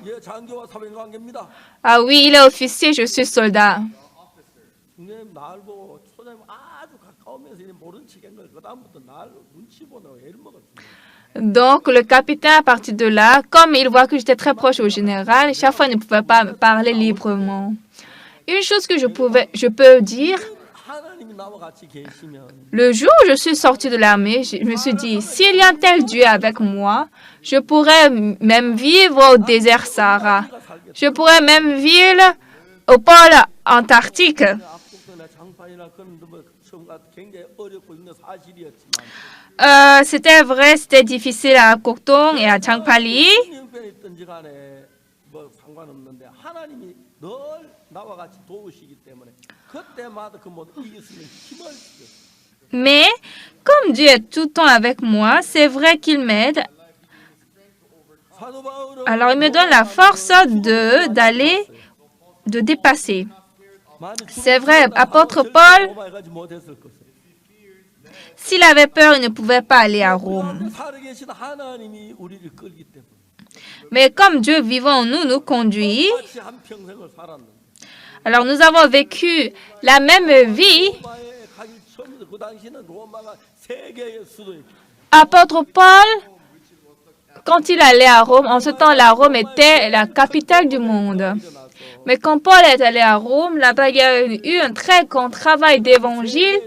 Ah oui, il est officier, je suis soldat. Donc, le capitaine, à partir de là, comme il voit que j'étais très proche au général, chaque fois, il ne pouvait pas me parler librement. Une chose que je peux dire, le jour où je suis sortie de l'armée, je me suis dit, s'il y a un tel Dieu avec moi, je pourrais même vivre au désert Sahara. Je pourrais même vivre au pôle Antarctique. C'était vrai, c'était difficile à Koktong et à Changpali. Mais comme Dieu est tout le temps avec moi, c'est vrai qu'il m'aide. Alors il me donne la force de dépasser. C'est vrai, apôtre Paul, s'il avait peur, il ne pouvait pas aller à Rome. Mais comme Dieu vivant en nous nous conduit, alors nous avons vécu la même vie. Apôtre Paul, quand il allait à Rome, en ce temps-là, Rome était la capitale du monde. Mais quand Paul est allé à Rome, là-bas, il y a eu un très grand travail d'évangile.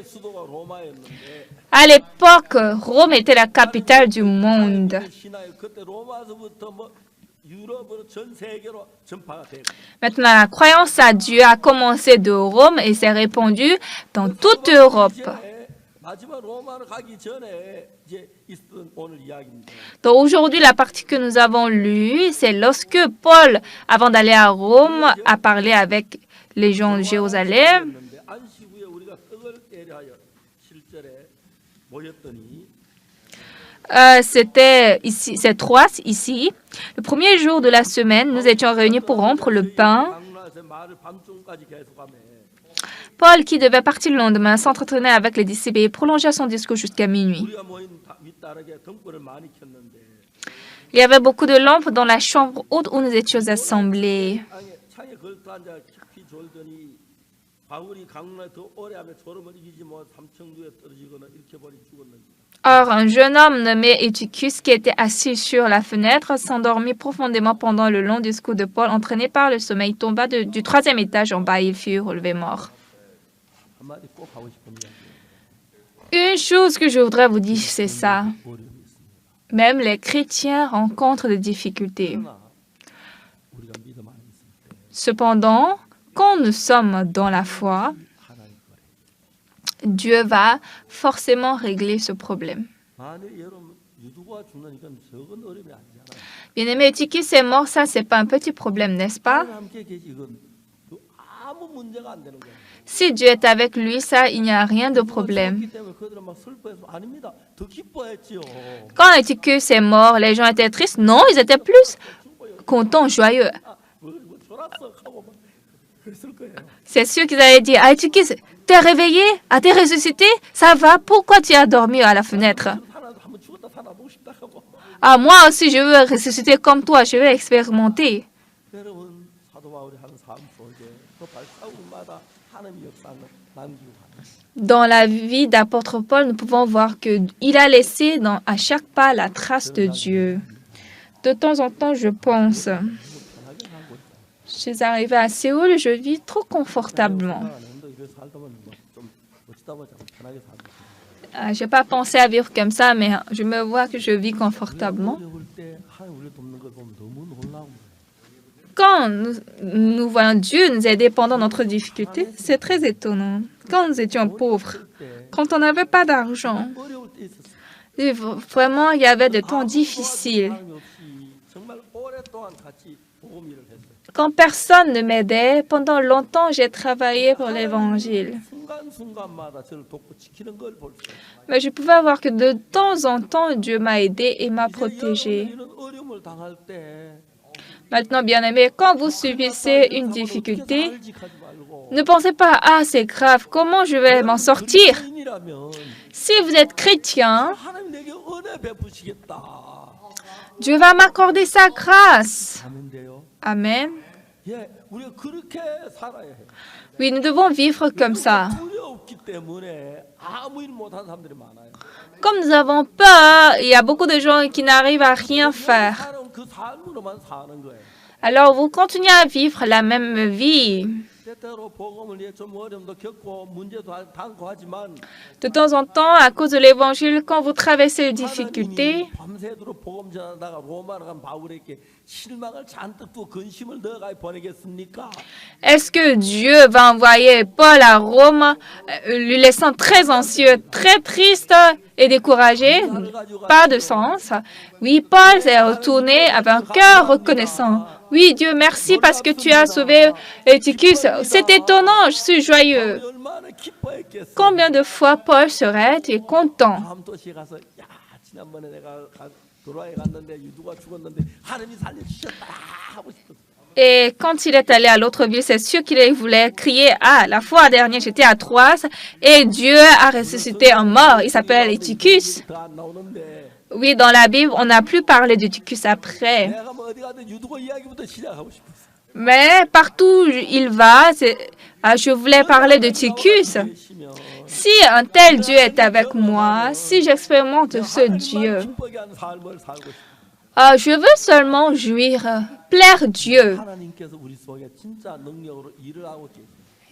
À l'époque, Rome était la capitale du monde. Maintenant, la croyance à Dieu a commencé de Rome et s'est répandue dans toute Europe. Donc aujourd'hui, la partie que nous avons lue, c'est lorsque Paul, avant d'aller à Rome, a parlé avec les gens de Jérusalem. C'était ici, c'est Troas ici. Le premier jour de la semaine, nous étions réunis pour rompre le pain. Paul, qui devait partir le lendemain, s'entretenait avec les disciples et prolongea son discours jusqu'à minuit. Il y avait beaucoup de lampes dans la chambre haute où nous étions assemblés. Or, un jeune homme nommé Eutychus, qui était assis sur la fenêtre, s'endormit profondément pendant le long discours de Paul. Entraîné par le sommeil, tomba du troisième étage en bas et il fut relevé mort. Une chose que je voudrais vous dire, c'est ça. Même les chrétiens rencontrent des difficultés. Cependant, quand nous sommes dans la foi, Dieu va forcément régler ce problème. Bien-aimé, Eutychus est mort, ça, c'est pas un petit problème, n'est-ce pas? Si Dieu est avec lui, ça, il n'y a rien de problème. Quand Eutychus est mort, les gens étaient tristes? Non, ils étaient plus contents, joyeux. C'est sûr qu'ils allaient dire, ah, Eutychus, t'es réveillé? Ah, t'es ressuscité? Ça va? Pourquoi tu as dormi à la fenêtre? Ah, moi aussi, je veux ressusciter comme toi, je veux expérimenter. Dans la vie d'apôtre Paul, nous pouvons voir qu'il a laissé à chaque pas la trace de Dieu. De temps en temps, je pense, je suis arrivée à Séoul, je vis trop confortablement. Je n'ai pas pensé à vivre comme ça, mais je me vois que je vis confortablement. Quand nous voyons Dieu nous aider pendant notre difficulté, c'est très étonnant. Quand nous étions pauvres, quand on n'avait pas d'argent, vraiment, il y avait des temps difficiles. Quand personne ne m'aidait, pendant longtemps, j'ai travaillé pour l'Évangile. Mais je pouvais voir que de temps en temps, Dieu m'a aidé et m'a protégé. Maintenant, bien-aimés, quand vous subissez une difficulté, ne pensez pas, ah, c'est grave, comment je vais m'en sortir? Si vous êtes chrétien, Dieu va m'accorder sa grâce. Amen. Oui, nous devons vivre comme ça. Comme nous avons peur, il y a beaucoup de gens qui n'arrivent à rien faire. Alors, vous continuez à vivre la même vie. De temps en temps, à cause de l'Évangile, quand vous traversez les difficultés, est-ce que Dieu va envoyer Paul à Rome, lui laissant très anxieux, très triste et découragé? Pas de sens. Oui, Paul s'est retourné avec un cœur reconnaissant. Oui, Dieu, merci parce que tu as sauvé Eutychus. C'est étonnant, je suis joyeux. Combien de fois Paul serait content? Et quand il est allé à l'autre ville, c'est sûr qu'il voulait crier, ah, la fois dernière, j'étais à Troas et Dieu a ressuscité un mort. Il s'appelle Eutychus. Oui, dans la Bible, on n'a plus parlé d'Eutychus après. Mais partout où il va, je voulais parler d'Eutychus. Si un tel Dieu est avec moi, si j'expérimente ce Dieu, je veux seulement jouir, plaire Dieu.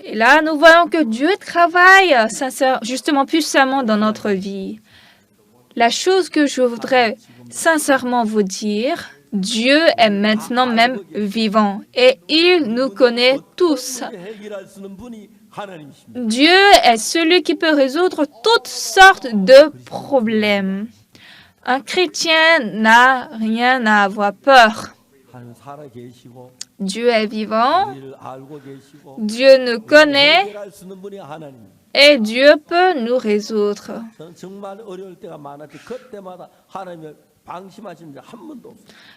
Et là, nous voyons que Dieu travaille justement puissamment dans notre vie. La chose que je voudrais sincèrement vous dire, Dieu est maintenant même vivant et il nous connaît tous. Dieu est celui qui peut résoudre toutes sortes de problèmes. Un chrétien n'a rien à avoir peur. Dieu est vivant. Dieu nous connaît. Et Dieu peut nous résoudre.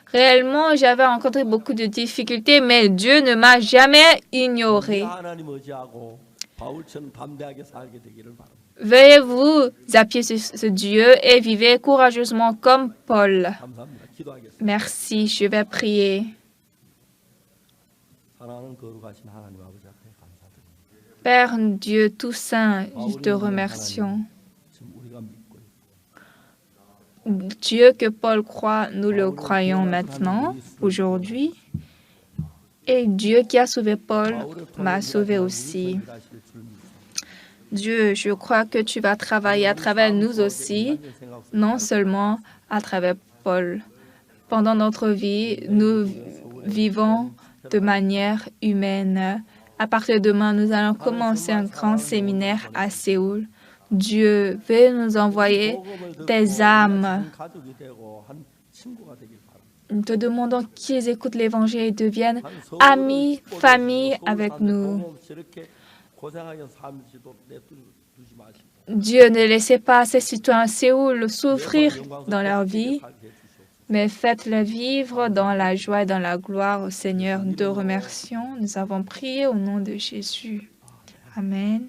Réellement, j'avais rencontré beaucoup de difficultés, mais Dieu ne m'a jamais ignoré. Veuillez vous appuyer sur ce Dieu et vivez courageusement comme Paul. Merci, je vais prier. Père Dieu tout saint, nous te remercions. Dieu que Paul croit, nous le croyons maintenant, aujourd'hui. Et Dieu qui a sauvé Paul m'a sauvé aussi. Dieu, je crois que tu vas travailler à travers nous aussi, non seulement à travers Paul. Pendant notre vie, nous vivons de manière humaine. À partir de demain, nous allons commencer un grand séminaire à Séoul. Dieu veut nous envoyer des âmes. Nous te demandons qu'ils écoutent l'Évangile et deviennent amis, famille avec nous. Dieu, ne laissez pas ces citoyens à Séoul souffrir dans leur vie, mais faites-les vivre dans la joie et dans la gloire au Seigneur. Nous te remercions. Nous avons prié au nom de Jésus. Amen.